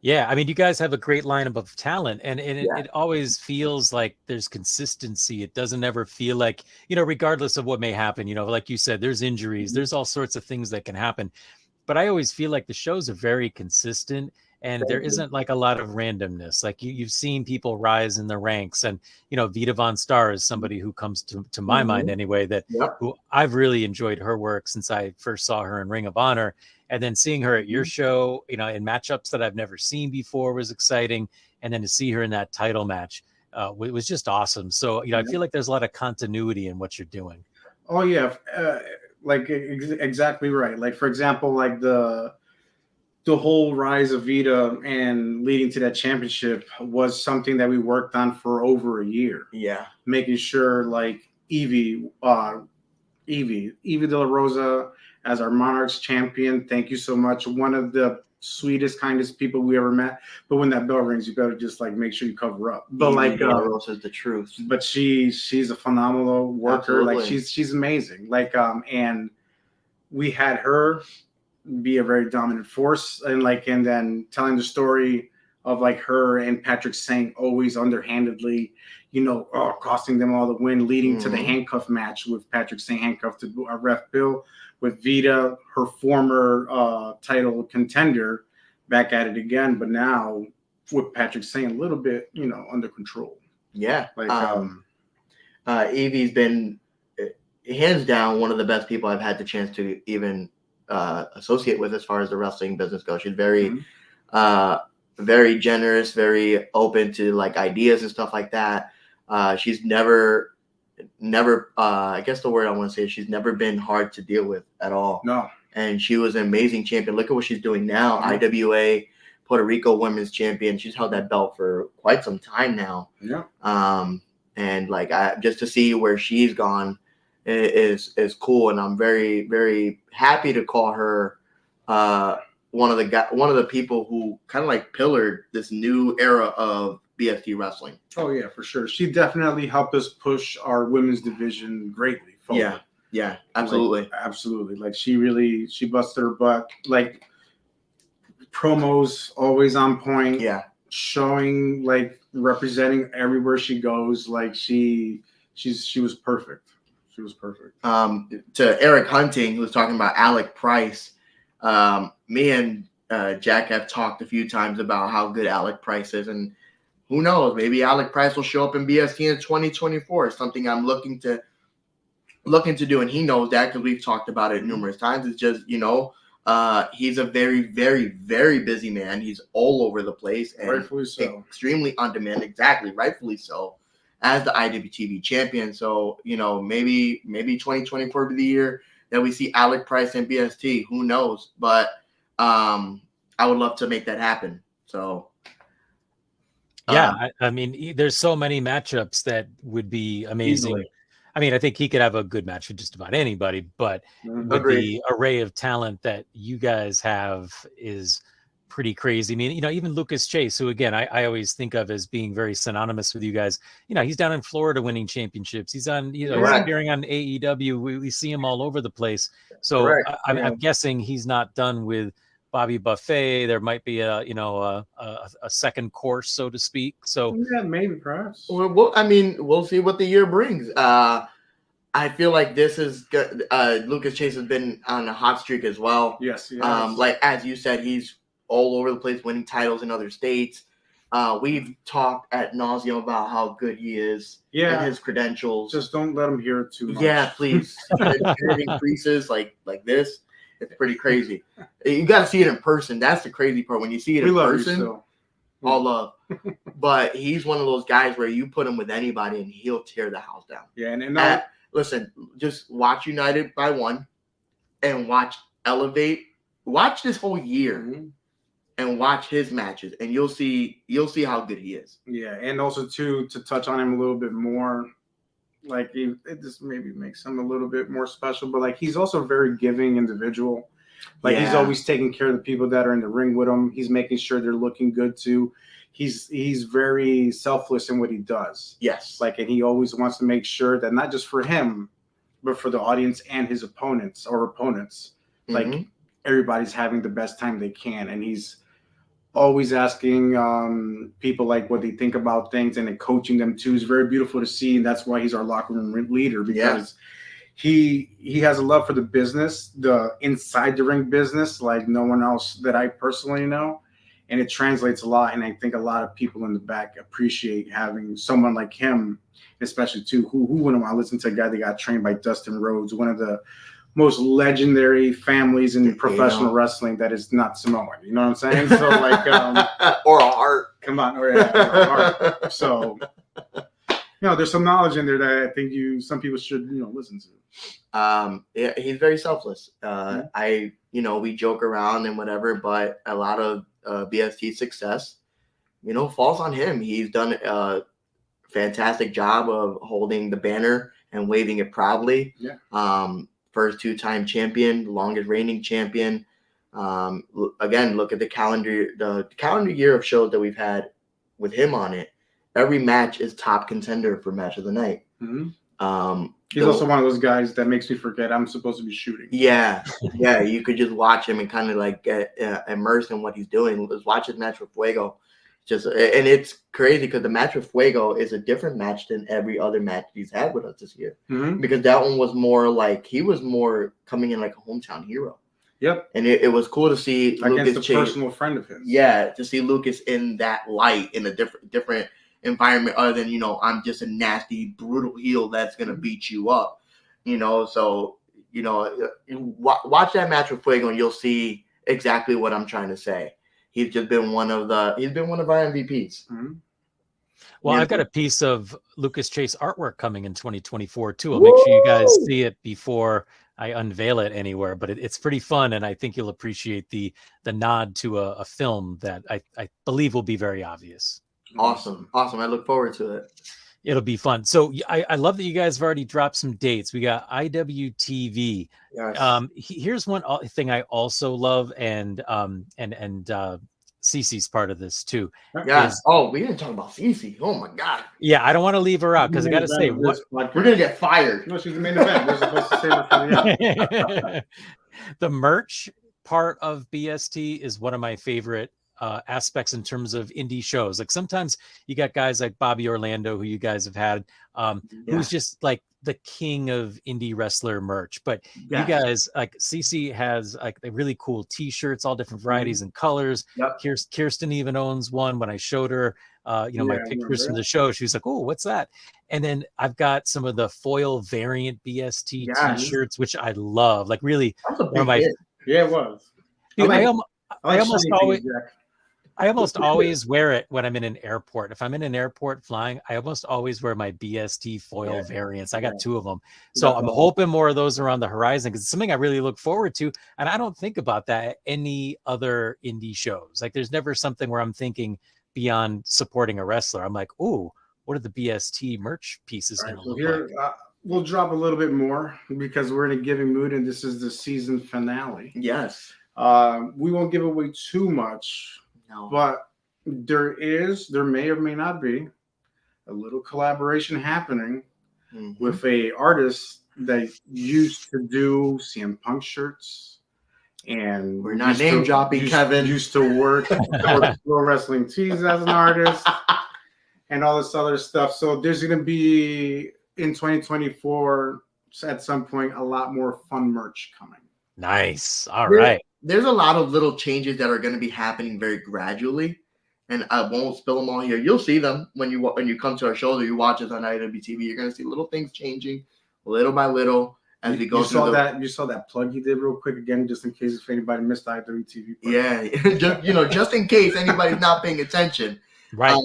Yeah, I mean, you guys have a great lineup of talent, and it always feels like there's consistency. It doesn't ever feel like, you know, regardless of what may happen, you know, like you said, there's injuries, there's all sorts of things that can happen. But I always feel like the shows are very consistent, and there isn't like a lot of randomness. Like you've seen people rise in the ranks, and, you know, Vita Von Star is somebody who comes to my mind anyway, who I've really enjoyed her work since I first saw her in Ring of Honor. And then seeing her at your show, you know, in matchups that I've never seen before was exciting. And then to see her in that title match was just awesome. So, you know, I feel like there's a lot of continuity in what you're doing. Oh, yeah. Exactly right. Like, for example, like the whole rise of Vita and leading to that championship was something that we worked on for over a year. Yeah. Making sure like Evie De La Rosa as our Monarchs champion. Thank you so much. One of the sweetest, kindest people we ever met. But when that bell rings, you better just like make sure you cover up. But like De La Rosa is the truth. But she's a phenomenal worker. Absolutely. Like she's amazing. Like and we had her be a very dominant force, and then telling the story of like her and Patrick Sane always underhandedly, you know, costing them all the win, leading to the handcuff match with Patrick Sane handcuffed to our ref Bill, with Vita, her former title contender, back at it again, but now with Patrick Sane a little bit, you know, under control. Yeah. Like Evie's been hands down one of the best people I've had the chance to even associate with as far as the wrestling business goes. She's very very generous, very open to like ideas and stuff like that. She's never I guess the word I want to say is she's never been hard to deal with at all. No. And she was an amazing champion. Look at what she's doing now. IWA Puerto Rico Women's Champion. She's held that belt for quite some time now. Yeah. And like just to see where she's gone is cool, and I'm very, very happy to call her one of the people who kind of like pillared this new era of BST wrestling. Oh yeah, for sure. She definitely helped us push our women's division greatly forward. Yeah, absolutely. Like, absolutely. Like she busted her butt. Like promos always on point. Yeah. Showing, like, representing everywhere she goes. Like she was perfect. She was perfect. To Eric Hunting, who was talking about Alec Price, me and Jack have talked a few times about how good Alec Price is, and who knows, maybe Alec Price will show up in BST in 2024. It's something I'm looking to do, and he knows that because we've talked about it numerous times. It's just, you know, he's a very, very, very busy man. He's all over the place, and rightfully so. Extremely on demand. Exactly, rightfully so, as the IWTV champion. So, you know, maybe 2024 will be the year that we see Alec Price in BST. Who knows? But I would love to make that happen. So. Yeah, I mean, there's so many matchups that would be amazing. Easily. I mean, I think he could have a good match with just about anybody, but with the array of talent that you guys have is pretty crazy. I mean, even Lucas Chase, who again I always think of as being very synonymous with you guys. He's down in Florida winning championships. He's on, he's appearing on AEW. We see him all over the place. So I'm guessing he's not done with Bobby Buffet. There might be a second course, so to speak. So yeah, maybe perhaps. Well, I mean, we'll see what the year brings. I feel like this is good. Lucas Chase has been on a hot streak as well. Yes. Like as you said, he's all over the place, winning titles in other states. We've talked ad nauseum about how good he is. And his credentials. Just don't let him hear it too much. Yeah, please. It increases like this. It's pretty crazy. You got to see it in person. That's the crazy part. When you see it in person, all love. But he's one of those guys where you put him with anybody and he'll tear the house down. Yeah, and listen, just watch United by one and watch Elevate. Watch this whole year and watch his matches, and you'll see how good he is. Yeah, and also to touch on him a little bit more, like it just maybe makes him a little bit more special, but like he's also a very giving individual. Like he's always taking care of the people that are in the ring with him. He's making sure they're looking good too. He's very selfless in what he does. Yes. Like, and he always wants to make sure that not just for him, but for the audience and his opponents. Like everybody's having the best time they can. And he's always asking people like what they think about things and then coaching them too. It's very beautiful to see. And that's why he's our locker room leader, because he has a love for the business, the inside the ring business, like no one else that I personally know. And it translates a lot. And I think a lot of people in the back appreciate having someone like him, especially too, who wouldn't want to listen to a guy that got trained by Dustin Rhodes, one of the most legendary families in professional wrestling that is not Samoan. You know what I'm saying? So like, or a heart. Come on. Or a heart. So, there's some knowledge in there that I think some people should, listen to. Yeah, he's very selfless. We joke around and whatever, but a lot of BST's success, falls on him. He's done a fantastic job of holding the banner and waving it proudly. Yeah. First 2-time champion, longest reigning champion. Again, look at the calendar year of shows that we've had with him on it. Every match is top contender for match of the night. He's also one of those guys that makes me forget I'm supposed to be shooting. Yeah. You could just watch him and kind of like get immersed in what he's doing. Just watch his match with Fuego. And it's crazy because the match with Fuego is a different match than every other match he's had with us this year. Because that one was more like he was more coming in like a hometown hero. Yep. And it was cool to see against Lucas a personal friend of his. Yeah, to see Lucas in that light in a different environment other than, I'm just a nasty, brutal heel that's going to beat you up, so, watch that match with Fuego and you'll see exactly what I'm trying to say. He's just been one of our MVPs. Well, I've got a piece of Lucas Chase artwork coming in 2024 too. I'll make sure you guys see it before I unveil it anywhere, but it's pretty fun. And I think you'll appreciate the nod to a film that I believe will be very obvious. Awesome. I look forward to it. It'll be fun. So I love that you guys have already dropped some dates. We got IWTV. Yes. Here's one thing I also love, and Cece's part of this too. Yes. We didn't talk about Cece. Oh my God. Yeah, I don't want to leave her out because I got to say, we're gonna get fired. No, she's the main event. We're supposed to save her for the end. The merch part of BST is one of my favorite aspects in terms of indie shows. Like sometimes you got guys like Bobby Orlando, who you guys have had, who's just like the king of indie wrestler merch. But you guys, like Cece has like the really cool t-shirts, all different varieties and colors. Kirsten even owns one. When I showed her my pictures from the show, she was like, "Oh, what's that?" And then I've got some of the foil variant BST t-shirts, which I love. Like really, one of my it was. Dude, I almost always wear it when I'm in an airport. If I'm in an airport flying, I almost always wear my BST foil variants. I got 2 of them. So I'm hoping more of those are on the horizon because it's something I really look forward to. And I don't think about that at any other indie shows. Like there's never something where I'm thinking beyond supporting a wrestler. I'm like, ooh, what are the BST merch pieces going to look like? We'll drop a little bit more because we're in a giving mood and this is the season finale. Yes. We won't give away too much, No. but there may or may not be a little collaboration happening with a artist that used to do CM Punk shirts, and We're not name dropping, Kevin. Used to work for Pro Wrestling Tees as an artist, and all this other stuff. So there's going to be in 2024 at some point a lot more fun merch coming. Nice. All right. There's a lot of little changes that are going to be happening very gradually, and I won't spill them all here. You'll see them when you come to our shows or you watch us on IWTV. You're going to see little things changing little by little as we go through. You saw that plug he did real quick again, just in case if anybody missed the IWTV. Yeah, just in case anybody's not paying attention. Right.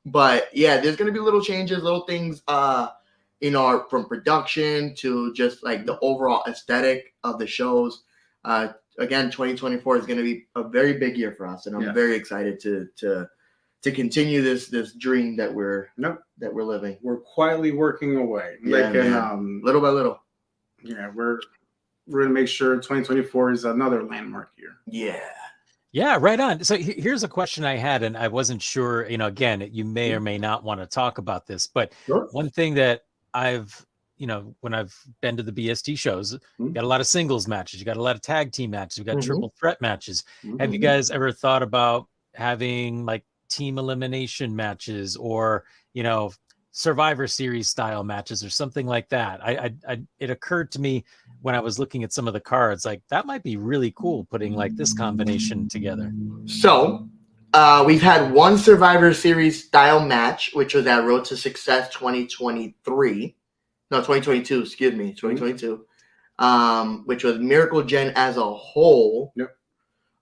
But yeah, there's going to be little changes, little things. From production to just like the overall aesthetic of the shows. Again, 2024 is going to be a very big year for us, and I'm very excited to continue this dream that we're living. We're quietly working away, little by little. Yeah, we're gonna make sure 2024 is another landmark year. Yeah, right on. So here's a question I had, and I wasn't sure. Again, you may or may not want to talk about this, but one thing that I've when I've been to the BST shows, you got a lot of singles matches, you got a lot of tag team matches, you got triple threat matches. Have you guys ever thought about having like team elimination matches or Survivor Series style matches or something like that? It occurred to me when I was looking at some of the cards, like that might be really cool putting like this combination together. So we've had one Survivor Series style match, which was at Road to Success 2023. No, 2022, excuse me, 2022. Which was Miracle Gen as a whole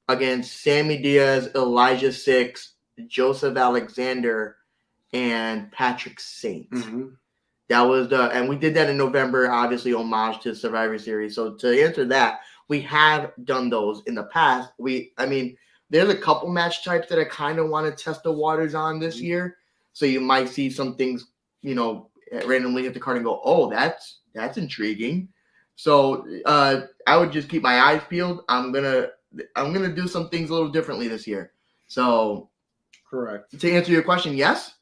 against Sammy Diaz, Elijah Six, Joseph Alexander, and Patrick Saint. That was and we did that in November, obviously homage to Survivor Series. So to answer that, we have done those in the past. There's a couple match types that I kind of want to test the waters on this year. So you might see some things, randomly hit the card and go, oh, that's intriguing. So I would just keep my eyes peeled. I'm gonna do some things a little differently this year. So correct. To answer your question, yes,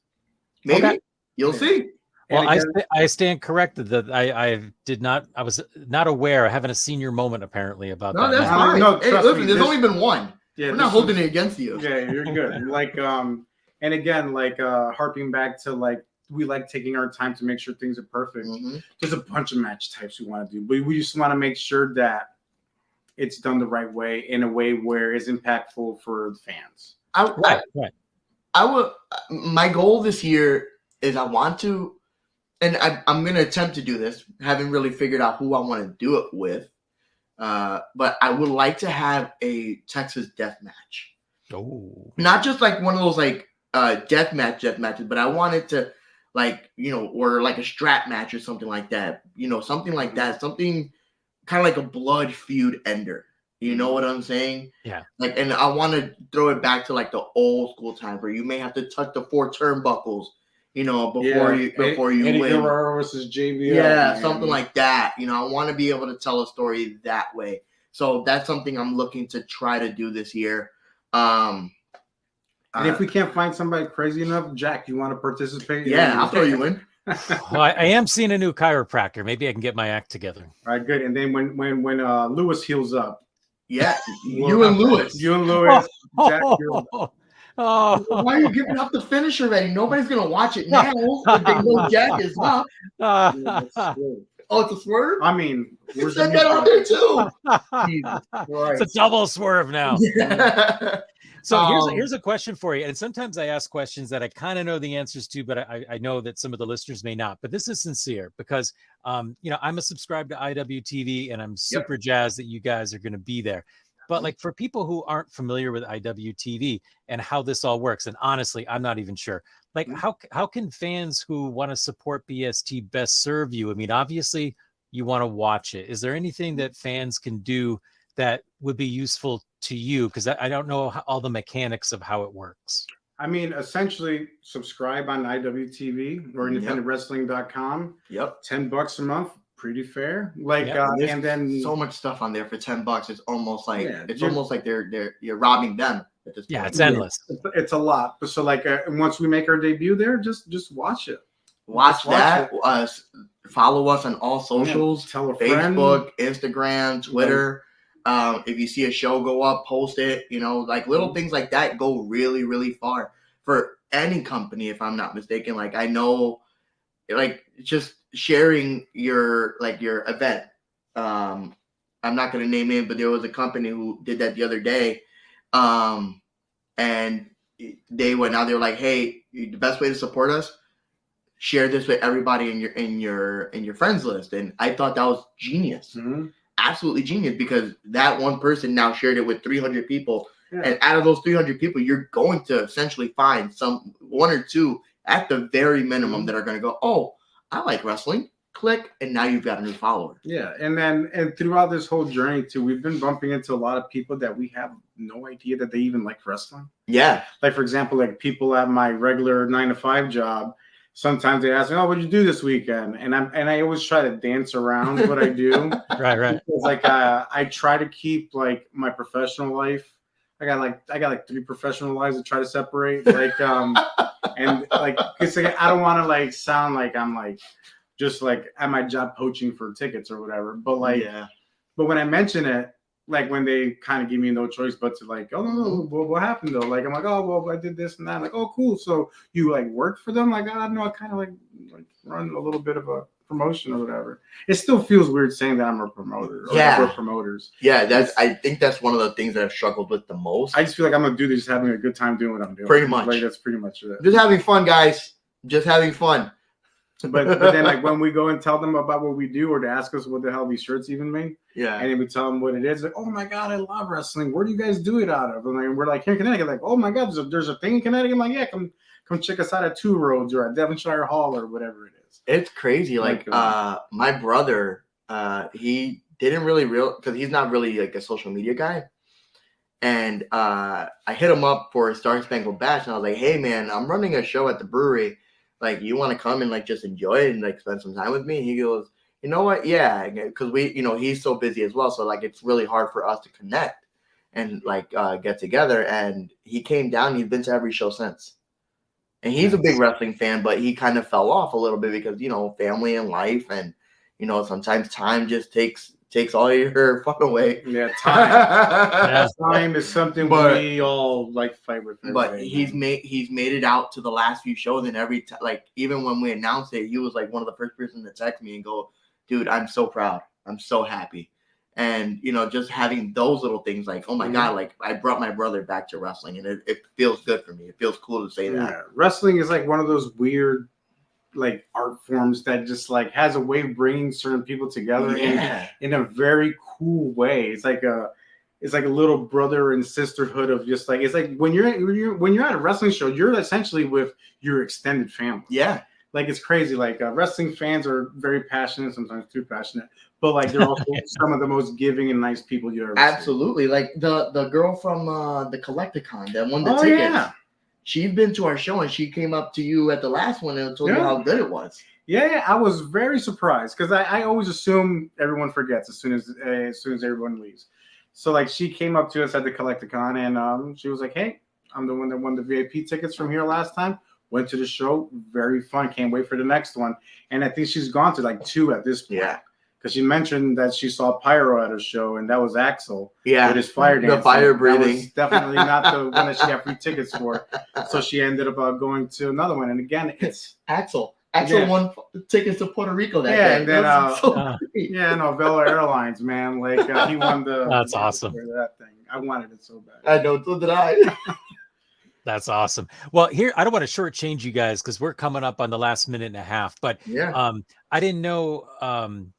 maybe. Okay. You'll see. Well, I stand corrected that I was not aware. I haven't a senior moment apparently about that. No, that's fine. Hey, listen, there's only been one. Yeah, we're not holding it against you. Yeah, you're good. And again, harping back to we like taking our time to make sure things are perfect. There's a bunch of match types we want to do, but we just want to make sure that it's done the right way, in a way where it's impactful for the fans. My goal this year is I want to, and I'm going to attempt to do this, haven't really figured out who I want to do it with, but I would like to have a Texas death match. Oh, not just like one of those death matches, but I wanted to or like a strap match or something like that. Something like that. Something kind of like a blood feud ender. You know what I'm saying? Yeah. And I want to throw it back to the old school time where you may have to touch the 4 turnbuckles, before you Eddie win. Guerrero versus JBL. Yeah, something like that. I want to be able to tell a story that way. So that's something I'm looking to try to do this year. And if we can't find somebody crazy enough, Jack, you want to participate? Yeah, I'll throw you in. Well, I am seeing a new chiropractor. Maybe I can get my act together. All right, good. And then when Lewis heals up. Yeah, you and Lewis. Jack, why are you giving up the finish already? Nobody's going to watch it now if they know Jack is up. Oh, it's a swerve? I mean, you said that on there too. Jesus, it's a double swerve now. Yeah. So here's a question for you. And sometimes I ask questions that I kind of know the answers to, but I know that some of the listeners may not. But this is sincere because, I'm a subscribed to IWTV and I'm super jazzed that you guys are going to be there. But for people who aren't familiar with IWTV and how this all works, and honestly, I'm not even sure. How can fans who want to support BST best serve you? I mean, obviously, you want to watch it. Is there anything that fans can do that would be useful to you? Because I don't know all the mechanics of how it works. I mean, essentially, subscribe on IWTV or independentwrestling.com. Yep. $10 a month. pretty fair. Like, Yeah. and then so much stuff on there for $10. It's almost like Yeah, you're robbing them at this point. Yeah, it's endless. it's a lot. But so like, once we make our debut there, just watch it. Watch Just that. it. Follow us on all socials: Yeah, tell a friend. Facebook, Instagram, Twitter. If you see a show go up, post it. You know, like little things like that go really, really far for any company. If I'm not mistaken, like I know, like just sharing your event. I'm not going to name it, but there was a company who did that the other day, and they were like, hey, the best way to support us, share this with everybody in your friends list. And I thought that was genius. Mm-hmm. Absolutely genius, because that one person now shared it with 300 people. Yeah. And out of those 300 people, you're going to essentially find one or two at the very minimum that are going to go, oh, I like wrestling. Click, and now you've got a new follower. Yeah, and throughout this whole journey too, we've been bumping into a lot of people that we have no idea that they even like wrestling. Yeah. Like for example, like people at my regular 9-to-5 job, sometimes they ask me, "Oh, what'd you do this weekend?" And I always try to dance around what I do. Right. Because like I try to keep like my professional life. I got like 3 professional lives to try to separate. Like and like because like, I don't want to like sound like I'm like just like at my job poaching for tickets or whatever. But like, but when I mention it, like when they kind of give me no choice but to like, oh no, what happened though? Like I'm like, oh well, I did this and that. I'm like, oh cool. So you like work for them? Like, oh no, I kind of like run a little bit of a promotion or whatever. It still feels weird saying that I'm a promoter. Or Yeah, we're promoters. Yeah, I think that's one of the things that I've struggled with the most. I just feel like I'm gonna do this, having a good time doing what I'm doing. Pretty much. Like that's pretty much it. Just having fun, guys. Just having fun. But then like when we go and tell them about what we do, or to ask us what the hell these shirts even mean, and then we tell them what it is, like, oh my god, I love wrestling. Where do you guys do it out of? And we're like, here in Connecticut. Like, oh my god, there's a thing in Connecticut. I'm like, yeah, come check us out at Two Roads or at Devonshire Hall or whatever it is. It's crazy. Like my brother, he didn't really because he's not really like a social media guy. And I hit him up for a Star Spangled Bash, and I was like, hey man, I'm running a show at the brewery. Like, you want to come and like just enjoy it and like spend some time with me? He goes, you know what? Yeah, because he's so busy as well. So like, it's really hard for us to connect and like get together. And he came down. He's been to every show since. And he's a big wrestling fan, but he kind of fell off a little bit because family and life, and sometimes time just takes all your fun away. Yeah, time. Time is something we all like fight with. But he's made it out to the last few shows, and every time, like even when we announced it, he was like one of the first person to text me and go, "Dude, I'm so proud. I'm so happy." And just having those little things, like, oh my god, like I brought my brother back to wrestling, and it feels good for me. It feels cool to say that. Wrestling is like one of those weird like art forms that just like has a way of bringing certain people together in a very cool way. It's like a little brother and sisterhood of just like, it's like when you're at a wrestling show, you're essentially with your extended family. Yeah. Like it's crazy. Like wrestling fans are very passionate, sometimes too passionate, but like they're also some of the most giving and nice people you ever see. Absolutely. Like the girl from the Collecticon that won the tickets. Yeah. She's been to our show, and she came up to you at the last one and told you how good it was. Yeah, I was very surprised because I always assume everyone forgets as soon as everyone leaves. So like she came up to us at the Collecticon, and she was like, "Hey, I'm the one that won the VIP tickets from here last time. Went to the show, very fun. Can't wait for the next one." And I think she's gone to like 2 at this point. Yeah. Because she mentioned that she saw Pyro at her show, and that was Axel. Yeah, with his fire dancing. The fire breathing. That was definitely not the one that she got free tickets for. So she ended up going to another one. And again, it's Axel. Axel won tickets to Puerto Rico that day. And then Vela Airlines, man, like he won the. That's awesome. That thing, I wanted it so bad. I know, so did I. That's awesome. Well, here, I don't want to shortchange you guys because we're coming up on the last minute and a half. But I didn't know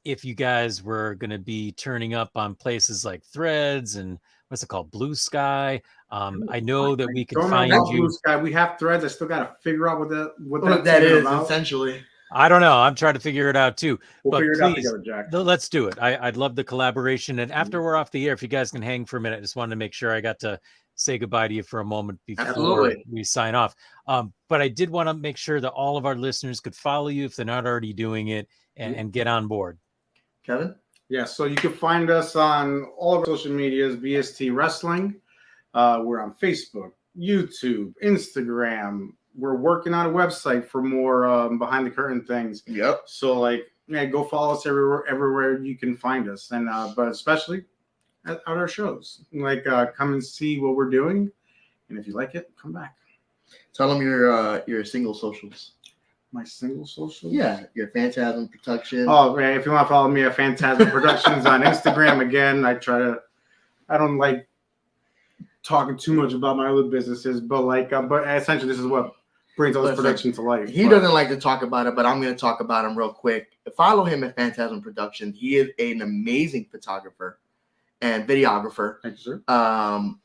if you guys were going to be turning up on places like Threads and what's it called, Blue Sky. I know that we could find you. Blue Sky. We have Threads. I still got to figure out what that is essentially. I don't know. I'm trying to figure it out too. We'll figure it out together, Jack. Let's do it. I'd love the collaboration. And after we're off the air, if you guys can hang for a minute, I just wanted to make sure I got to say goodbye to you for a moment before Absolutely. we sign off. But I did want to make sure that all of our listeners could follow you if they're not already doing it and get on board. Kevin? Yeah, so you can find us on all of our social medias, BST Wrestling. We're on Facebook, YouTube, Instagram. We're working on a website for more behind the curtain things. Yep. So go follow us everywhere you can find us, and but especially at our shows. Come and see what we're doing, and if you like it, come back. Tell them your single socials. My single social? Yeah, your Phantasm Production. Oh man, if you want to follow me at Phantasm Productions on Instagram, again, I don't like talking too much about my other businesses, but essentially this is what brings all this production to life. He doesn't like to talk about it, but I'm going to talk about him real quick. Follow him at Phantasm Productions. He is an amazing photographer and videographer. Thank you, sir.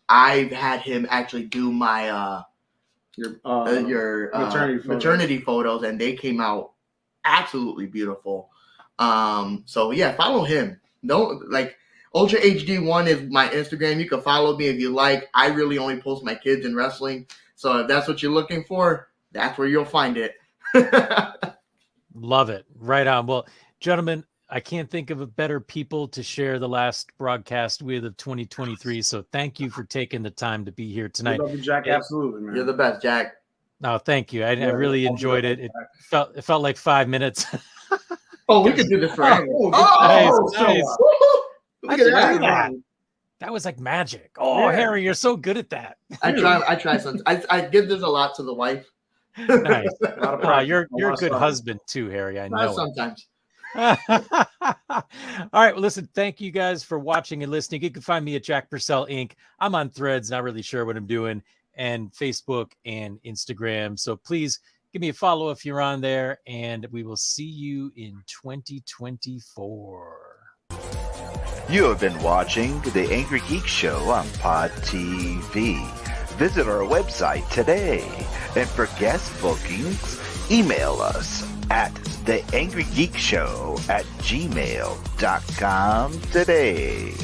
I've had him actually do my your maternity photos, and they came out absolutely beautiful. So yeah, follow him. Ultra HD1 is my Instagram. You can follow me if you like. I really only post my kids in wrestling. So if that's what you're looking for, that's where you'll find it. Love it. Right on. Well, gentlemen, I can't think of a better people to share the last broadcast with of 2023. So thank you for taking the time to be here tonight. Love you, Jack. Absolutely, man. You're the best, Jack. No, thank you. I really enjoyed it. It felt like 5 minutes. Oh, we could do this forever. Nice. Look at that. That was like magic. Oh, yeah. Harry, you're so good at that. I try sometimes. I give this a lot to the wife. Nice. You're a good husband too, Harry. I know. Sometimes. All right. Well, listen, thank you guys for watching and listening. You can find me at Jack Purcell Inc. I'm on Threads, not really sure what I'm doing, and Facebook and Instagram. So please give me a follow if you're on there, and we will see you in 2024. You have been watching The Angry Geek Show on Pod TV. Visit our website today. And for guest bookings, email us at theangrygeekshow@gmail.com today.